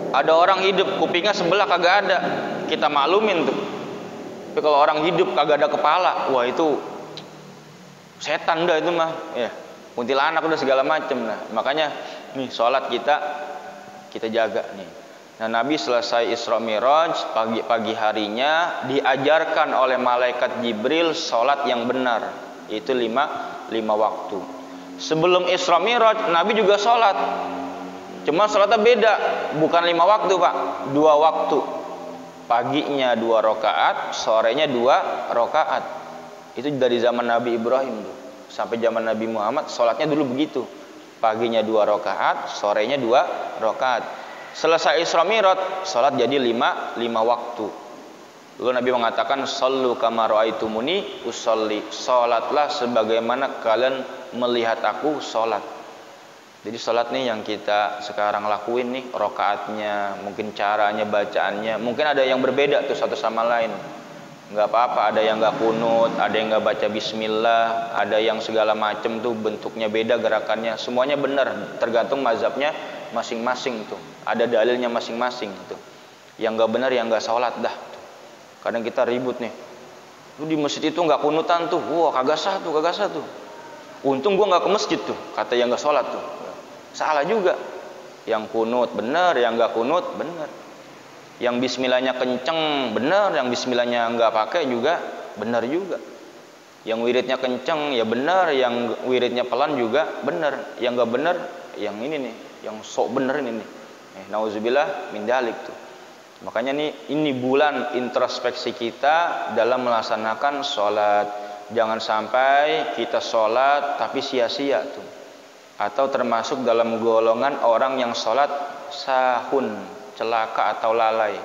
Ada orang hidup kupingnya sebelah kagak ada, kita maklumin tuh. Tapi kalau orang hidup kagak ada kepala, wah itu setan dah itu mah, ya. Kuntilanak udah segala macem. Nah, makanya nih sholat kita jaga nih. Nah, Nabi selesai Isra Mi'raj pagi harinya diajarkan oleh malaikat Jibril sholat yang benar, itu 5 waktu. Sebelum Isra Mi'raj Nabi juga sholat, cuma sholatnya beda, bukan 5 waktu Pak, 2 waktu. Paginya 2 rakaat, sorenya 2 rakaat. Itu dari zaman Nabi Ibrahim tuh. Sampai zaman Nabi Muhammad sholatnya dulu begitu. Paginya 2 rakaat, sorenya 2 rakaat. Selesai Isra Mi'raj, sholat jadi 5 waktu. Lalu Nabi mengatakan, "Shallu kama ra'aitumuni usolli." Sholatlah sebagaimana kalian melihat aku sholat. Jadi sholat nih yang kita sekarang lakuin nih, rakaatnya, mungkin caranya, bacaannya, mungkin ada yang berbeda tuh satu sama lain. Nggak apa-apa, ada yang nggak kunut, ada yang nggak baca bismillah, ada yang segala macem tuh bentuknya beda, gerakannya, semuanya benar, tergantung mazhabnya masing-masing tuh, ada dalilnya masing-masing tuh. Yang nggak benar yang nggak sholat dah. Kadang kita ribut nih, lu di masjid itu nggak kunutan tuh, wah kagak sah tuh. Untung gua nggak ke masjid tuh, kata yang nggak sholat tuh. Salah juga. Yang kunut benar, yang nggak kunut benar. Yang bismillahnya kenceng benar, yang bismillahnya nggak pakai juga benar juga. Yang wiridnya kenceng ya benar, yang wiridnya pelan juga benar. Yang nggak benar, yang ini nih, yang sok bener ini nih. Nauzubillah min dzalik tuh. Makanya ini bulan introspeksi kita dalam melaksanakan sholat. Jangan sampai kita sholat tapi sia-sia tuh. Atau termasuk dalam golongan orang yang sholat sahun, celaka atau lalai.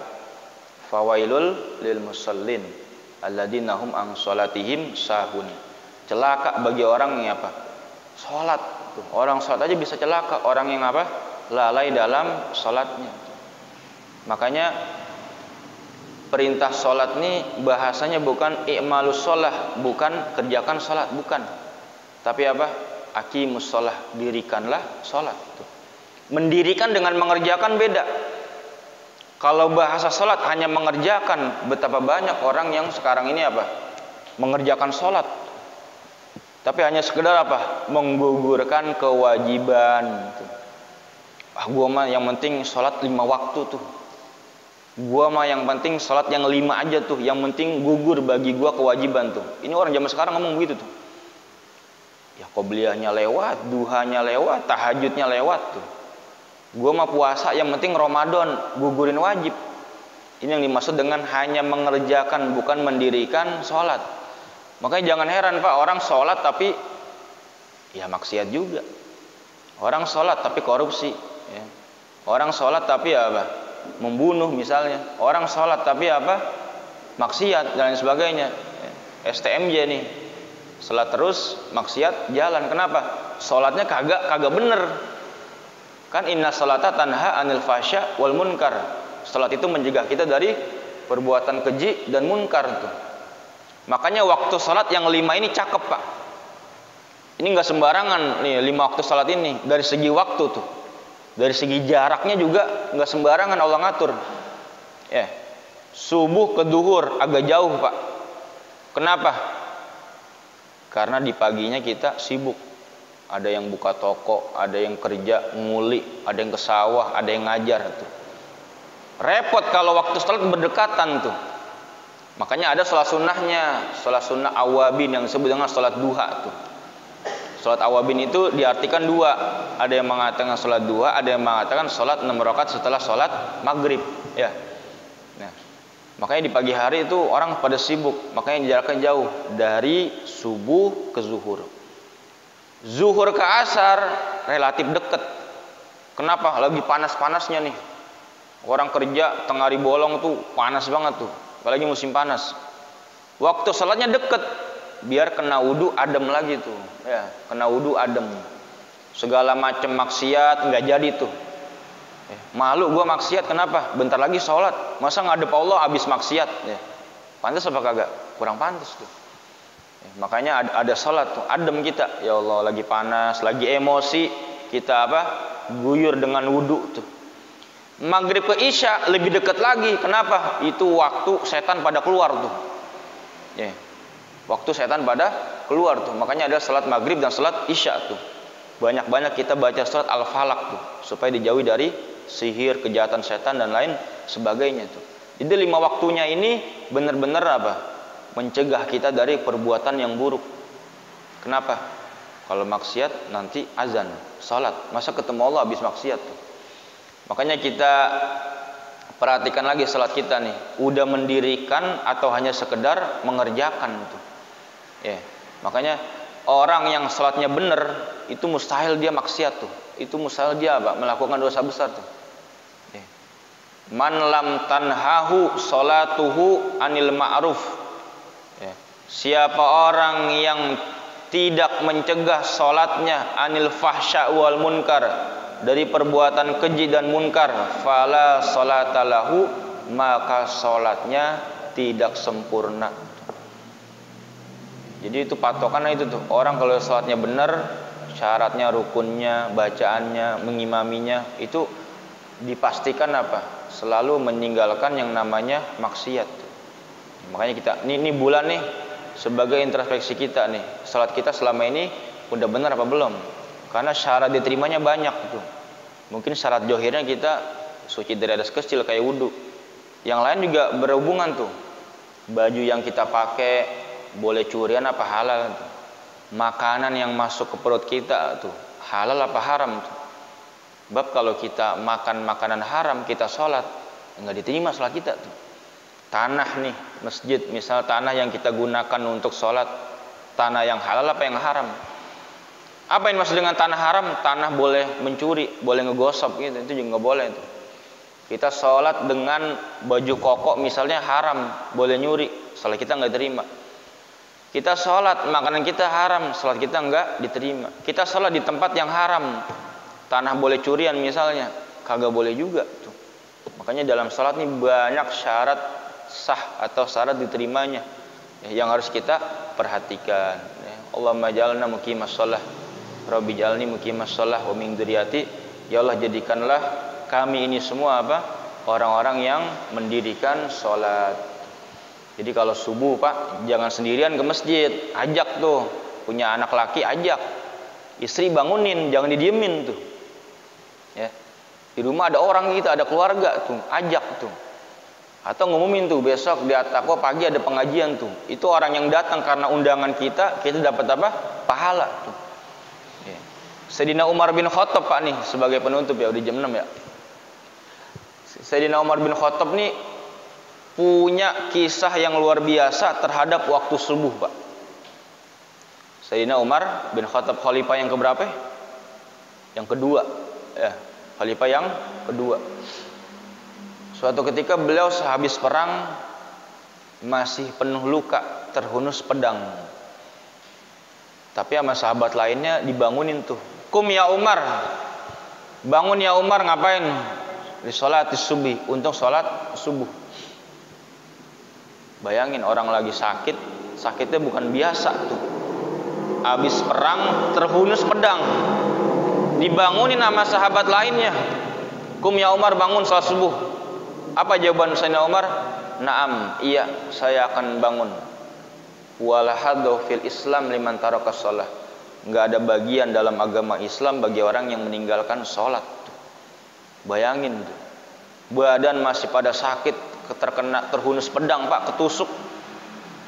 Fawailul lil musallin alladzina hum an sholatihim sahun. Celaka bagi orang yang apa? Sholat tuh. Orang sholat aja bisa celaka. Orang yang apa? Lalai dalam sholatnya. Makanya perintah sholat ini bahasanya bukan i'malus sholah, bukan kerjakan sholat, bukan. Tapi apa? Aqimus sholah, dirikanlah sholat. Mendirikan dengan mengerjakan beda. Kalau bahasa sholat hanya mengerjakan, betapa banyak orang yang sekarang ini apa? Mengerjakan sholat. Tapi hanya sekedar apa? Menggugurkan kewajiban. Gua mah yang penting sholat 5 waktu tuh. Gua mah yang penting sholat yang 5 aja tuh, yang penting gugur bagi gua kewajiban tuh. Ini orang zaman sekarang ngomong begitu tuh. Ya qobliyahnya lewat, duhanya lewat, tahajudnya lewat tuh. Gua mah puasa yang penting Ramadan, gugurin wajib. Ini yang dimaksud dengan hanya mengerjakan, bukan mendirikan sholat. Makanya jangan heran Pak, orang sholat tapi ya maksiat juga. Orang sholat tapi korupsi ya. Orang sholat tapi apa? Membunuh misalnya. Orang sholat tapi apa? Maksiat dan lain sebagainya. STMJ nih, sholat terus maksiat jalan. Kenapa? Sholatnya kagak bener. Kan inna sholata tanha anil fasya wal munkar. Sholat itu mencegah kita dari perbuatan keji dan munkar tuh. Makanya waktu sholat yang 5 ini cakep Pak. Ini nggak sembarangan nih 5 waktu sholat ini. Dari segi waktu tuh, dari segi jaraknya juga nggak sembarangan Allah ngatur. Ya, subuh ke duhur agak jauh Pak. Kenapa? Karena di paginya kita sibuk. Ada yang buka toko, ada yang kerja nguli, ada yang ke sawah, ada yang ngajar tuh. Repot kalau waktu sholat berdekatan tuh. Makanya ada sholat sunnahnya, sholat sunnah awabin yang disebut dengan sholat duha tuh. Sholat awabin itu diartikan 2. Ada yang mengatakan sholat 2, ada yang mengatakan sholat 6 rakaat setelah sholat maghrib. Ya. Nah, makanya di pagi hari itu orang pada sibuk, makanya jaraknya jauh dari subuh ke zuhur. Zuhur ke asar relatif dekat. Kenapa? Lagi panas-panasnya nih. Orang kerja tengah hari bolong tuh panas banget tuh, apalagi musim panas. Waktu sholatnya deket, biar kena wudu adem lagi tuh. Ya, kena wudu adem. Segala macam maksiat nggak jadi tuh. Malu gua maksiat, kenapa? Bentar lagi sholat, masa ngadep Allah habis maksiat? Ya. Pantas apa kagak? Kurang pantas tuh. Makanya ada sholat tuh, adem kita. Ya Allah, lagi panas, lagi emosi, kita apa? Guyur dengan wudu tuh. Maghrib ke isya lebih dekat lagi. Kenapa? Itu waktu setan pada keluar tuh. Ya. Waktu setan pada keluar tuh. Makanya ada salat maghrib dan salat isya tuh. Banyak-banyak kita baca surat Al-Falaq tuh, supaya dijauhi dari sihir, kejahatan setan dan lain sebagainya tuh. Jadi 5 waktunya ini benar-benar apa? Mencegah kita dari perbuatan yang buruk. Kenapa? Kalau maksiat nanti azan, salat. Masa ketemu Allah habis maksiat tuh. Makanya kita perhatikan lagi salat kita nih, udah mendirikan atau hanya sekedar mengerjakan tuh. Ya. Makanya orang yang salatnya benar itu mustahil dia maksiat tuh. Itu mustahil dia apa? Melakukan dosa besar tuh. Ya. Man lam tanhahu salatuhu anil ma'ruf. Ya. Siapa orang yang tidak mencegah salatnya anil fahsya wal munkar, dari perbuatan keji dan munkar, fala salatalahu, maka salatnya tidak sempurna. Jadi itu patokannya itu tuh. Orang kalau salatnya benar, syaratnya, rukunnya, bacaannya, mengimaminya itu dipastikan apa? selalu meninggalkan yang namanya maksiat. Makanya kita ini bulan nih sebagai introspeksi kita nih, salat kita selama ini udah benar apa belum? Karena syarat diterimanya banyak tuh. Mungkin syarat johirnya kita suci dari hadas kecil kayak wudu. Yang lain juga berhubungan tuh. Baju yang kita pakai boleh curian apa halal tuh. Makanan yang masuk ke perut kita tuh halal apa haram tuh. Sebab kalau kita makan makanan haram kita sholat, nggak diterima sholat kita tuh. Tanah nih, masjid, misal tanah yang kita gunakan untuk sholat, tanah yang halal apa yang haram? Apa yang maksud dengan tanah haram? Tanah boleh mencuri, boleh ngegosok gitu, itu juga nggak boleh tuh. Kita sholat dengan baju koko misalnya haram, boleh nyuri, sholat kita nggak diterima. Kita sholat, makanan kita haram, sholat kita nggak diterima. Kita sholat di tempat yang haram, tanah boleh curian misalnya, kagak boleh juga tuh. Makanya dalam sholat nih banyak syarat sah atau syarat diterimanya yang harus kita perhatikan. Allahumma ja'alna muqimas shalah, Rabbi ja'alni muqimas shalah wa min dzurriyyati. Ya Allah, jadikanlah kami ini semua apa? Orang-orang yang mendirikan sholat. Jadi kalau subuh Pak, jangan sendirian ke masjid, ajak tuh, punya anak laki ajak, istri bangunin, jangan didiemin tuh. Ya, di rumah ada orang gitu, ada keluarga tuh, ajak tuh. Atau ngumumin tuh besok di Ataqwa pagi ada pengajian tuh. Itu orang yang datang karena undangan kita dapat apa? Pahala tuh. Ya. Sayyidina Umar bin Khattab Pak nih sebagai penutup ya, udah jam 6 ya. Sayyidina Umar bin Khattab nih punya kisah yang luar biasa terhadap waktu subuh Pak. Sayyidina Umar bin Khattab khalifah yang keberapa? Yang kedua. Ya, khalifah yang kedua. Suatu ketika beliau sehabis perang masih penuh luka, terhunus pedang. Tapi sama sahabat lainnya dibangunin tuh. Kum ya Umar. Bangun ya Umar, ngapain? Di sholatis subuh, untuk sholat subuh. Bayangin orang lagi sakit, sakitnya bukan biasa tuh. Habis perang terhunus pedang. Dibangunin sama sahabat lainnya. Kum ya Umar, bangun sholat subuh. Apa jawaban Sayyidina Umar? Naam, iya, saya akan bangun. Wala haddu fil Islam liman taraka shalah. Enggak ada bagian dalam agama Islam bagi orang yang meninggalkan sholat. Bayangin tuh. Badan masih pada sakit, terkena terhunus pedang Pak, ketusuk.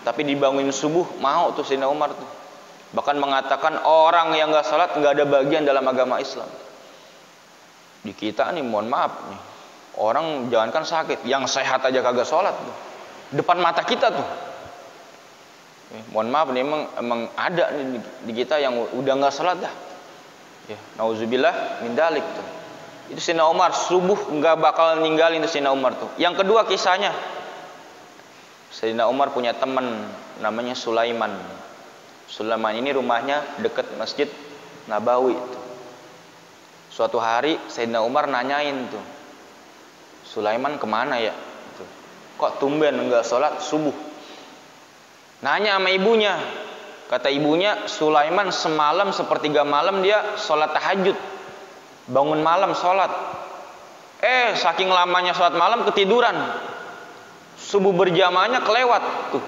Tapi dibangunin subuh, mau tuh Sayyidina Umar tuh. Bahkan mengatakan orang yang enggak sholat enggak ada bagian dalam agama Islam. Di kita nih, mohon maaf nih, orang jangankan sakit, yang sehat aja kagak sholat tuh. Depan mata kita tuh. Mohon maaf nih, emang ada nih di kita yang udah nggak sholat dah. Ya, nauzubillah min dalik tuh. Itu Sayyidina Umar subuh nggak bakal ninggalin itu Sayyidina Umar tuh. Yang kedua kisahnya, Sayyidina Umar punya teman namanya Sulaiman. Sulaiman ini rumahnya dekat Masjid Nabawi tuh. Suatu hari Sayyidina Umar nanyain tuh, Sulaiman kemana ya? Kok tumben enggak sholat subuh? Nanya sama ibunya. Kata ibunya, Sulaiman semalam sepertiga malam dia sholat tahajud. Bangun malam sholat. Saking lamanya sholat malam ketiduran. Subuh berjamaahnya kelewat tuh.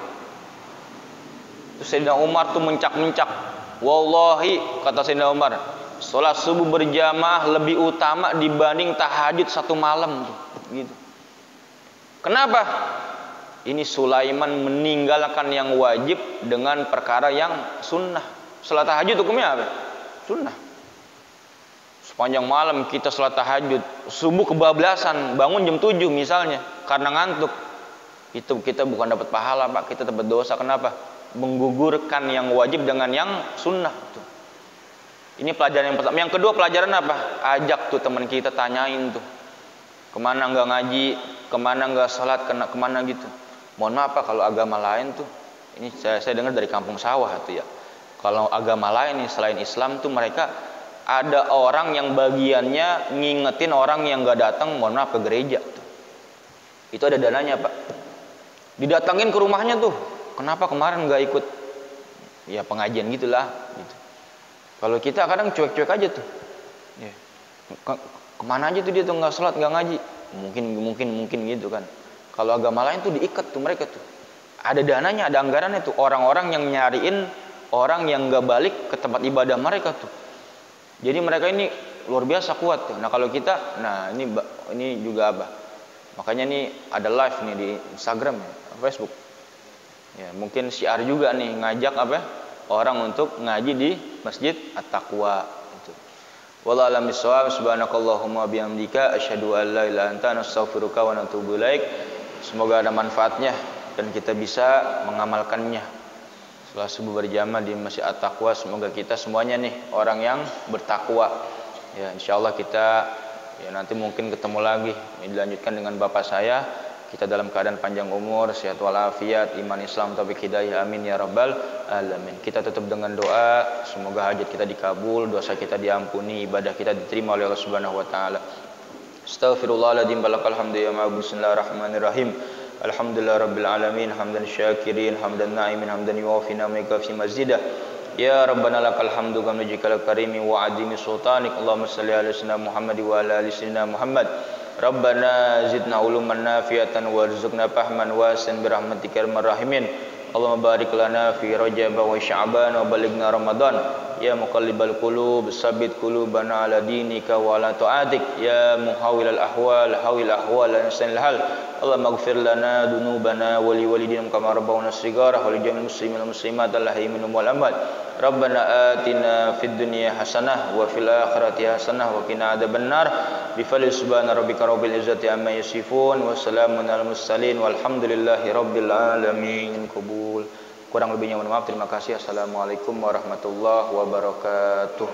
Terus Sayyidina Umar tuh mencak-mencak. Wallahi, kata Sayyidina Umar, sholat subuh berjamaah lebih utama dibanding tahajud satu malam tuh. Gitu. Kenapa? Ini Sulaiman meninggalkan yang wajib dengan perkara yang sunnah. Salat tahajud hukumnya apa? Sunnah. Sepanjang malam kita salat tahajud, subuh kebablasan, bangun jam 7 misalnya karena ngantuk. Itu kita bukan dapat pahala Pak, kita dapat dosa. Kenapa? Menggugurkan yang wajib dengan yang sunnah tuh. Ini pelajaran yang pertama. Yang kedua pelajaran apa? Ajak tuh teman kita, tanyain tuh. Kemana nggak ngaji, kemana nggak sholat, kemana gitu. Mohon maaf Pak, kalau agama lain tuh, ini saya dengar dari kampung sawah tuh ya. Kalau agama lain nih selain Islam tuh mereka ada orang yang bagiannya ngingetin orang yang nggak datang, mohon maaf, ke gereja tuh. Itu ada dananya Pak. Didatangin ke rumahnya tuh. Kenapa kemarin nggak ikut? Ya pengajian gitulah. Gitu. Kalau kita kadang cuek-cuek aja tuh. Ya. Kemana aja tuh dia tuh nggak sholat nggak ngaji? Mungkin gitu kan. Kalau agama lain tuh diikat tuh mereka tuh. Ada dananya, ada anggarannya tuh. Orang-orang yang nyariin orang yang nggak balik ke tempat ibadah mereka tuh. Jadi mereka ini luar biasa kuat tuh. Nah kalau kita, nah ini juga apa? Makanya nih ada live nih di Instagram ya, Facebook. Ya mungkin syiar juga nih ngajak apa? Orang untuk ngaji di Masjid At-Taqwa itu. Wallahu a'lam bishawab. Subhanakallahumma bihamdika asyhadu an la ilaha illa anta astaghfiruka wa atubu ilaik. Semoga ada manfaatnya dan kita bisa mengamalkannya. Setelah subuh berjamaah di Masjid At-Taqwa, semoga kita semuanya nih orang yang bertakwa. Ya insyaallah kita ya nanti mungkin ketemu lagi, dilanjutkan dengan bapak saya. Kita dalam keadaan panjang umur, sehat walafiat, iman Islam, taufik hidayah, amin ya rabbal alamin. Kita tutup dengan doa, semoga hajat kita dikabul, dosa kita diampuni, ibadah kita diterima oleh Allah Subhanahu wa taala. Astaghfirullahaladzim, balakal hamdu ya ma'abud. Bismillahirrahmanirrahim. Alhamdulillah rabbil alamin, hamdan syakirin, hamdan na'imin, hamdan yuwafi ni'amika fi mazidah. Ya Rabbana lakal hamdu kama jikal karimi wa adimi sultanik. Allahumma salli ala sayyidina Muhammad wa ala ali sayyidina Muhammad. Rabbana zidna uluman nafiatan warzuqna fahman wasan birahmatika arhamar rahimin. Allahumma barik lana fi Rajab wa Sya'ban wa balighna Ramadan. Ya muqallibal qulub tsabbit qulubana ala dinika wa ala ta'atik. Ya muhawwilal ahwal hawil ahwal ansanil hal. Allahumma ighfir lana dunubana wa li walidina kama rabbawna shighara wa li jami'il muslimin wal muslimat allahi minhum wal amwat. Rabbana atina fid dunya hasanah wa fil akhirati hasanah wa qina adzabannar. Bi fadli subhana rabbika rabbil izzati amma yasifun wa salamun alal mursalin walhamdulillahi rabbil alamin. Qabul. Kurang lebihnya mohon maaf. Terima kasih. Assalamualaikum warahmatullahi wabarakatuh.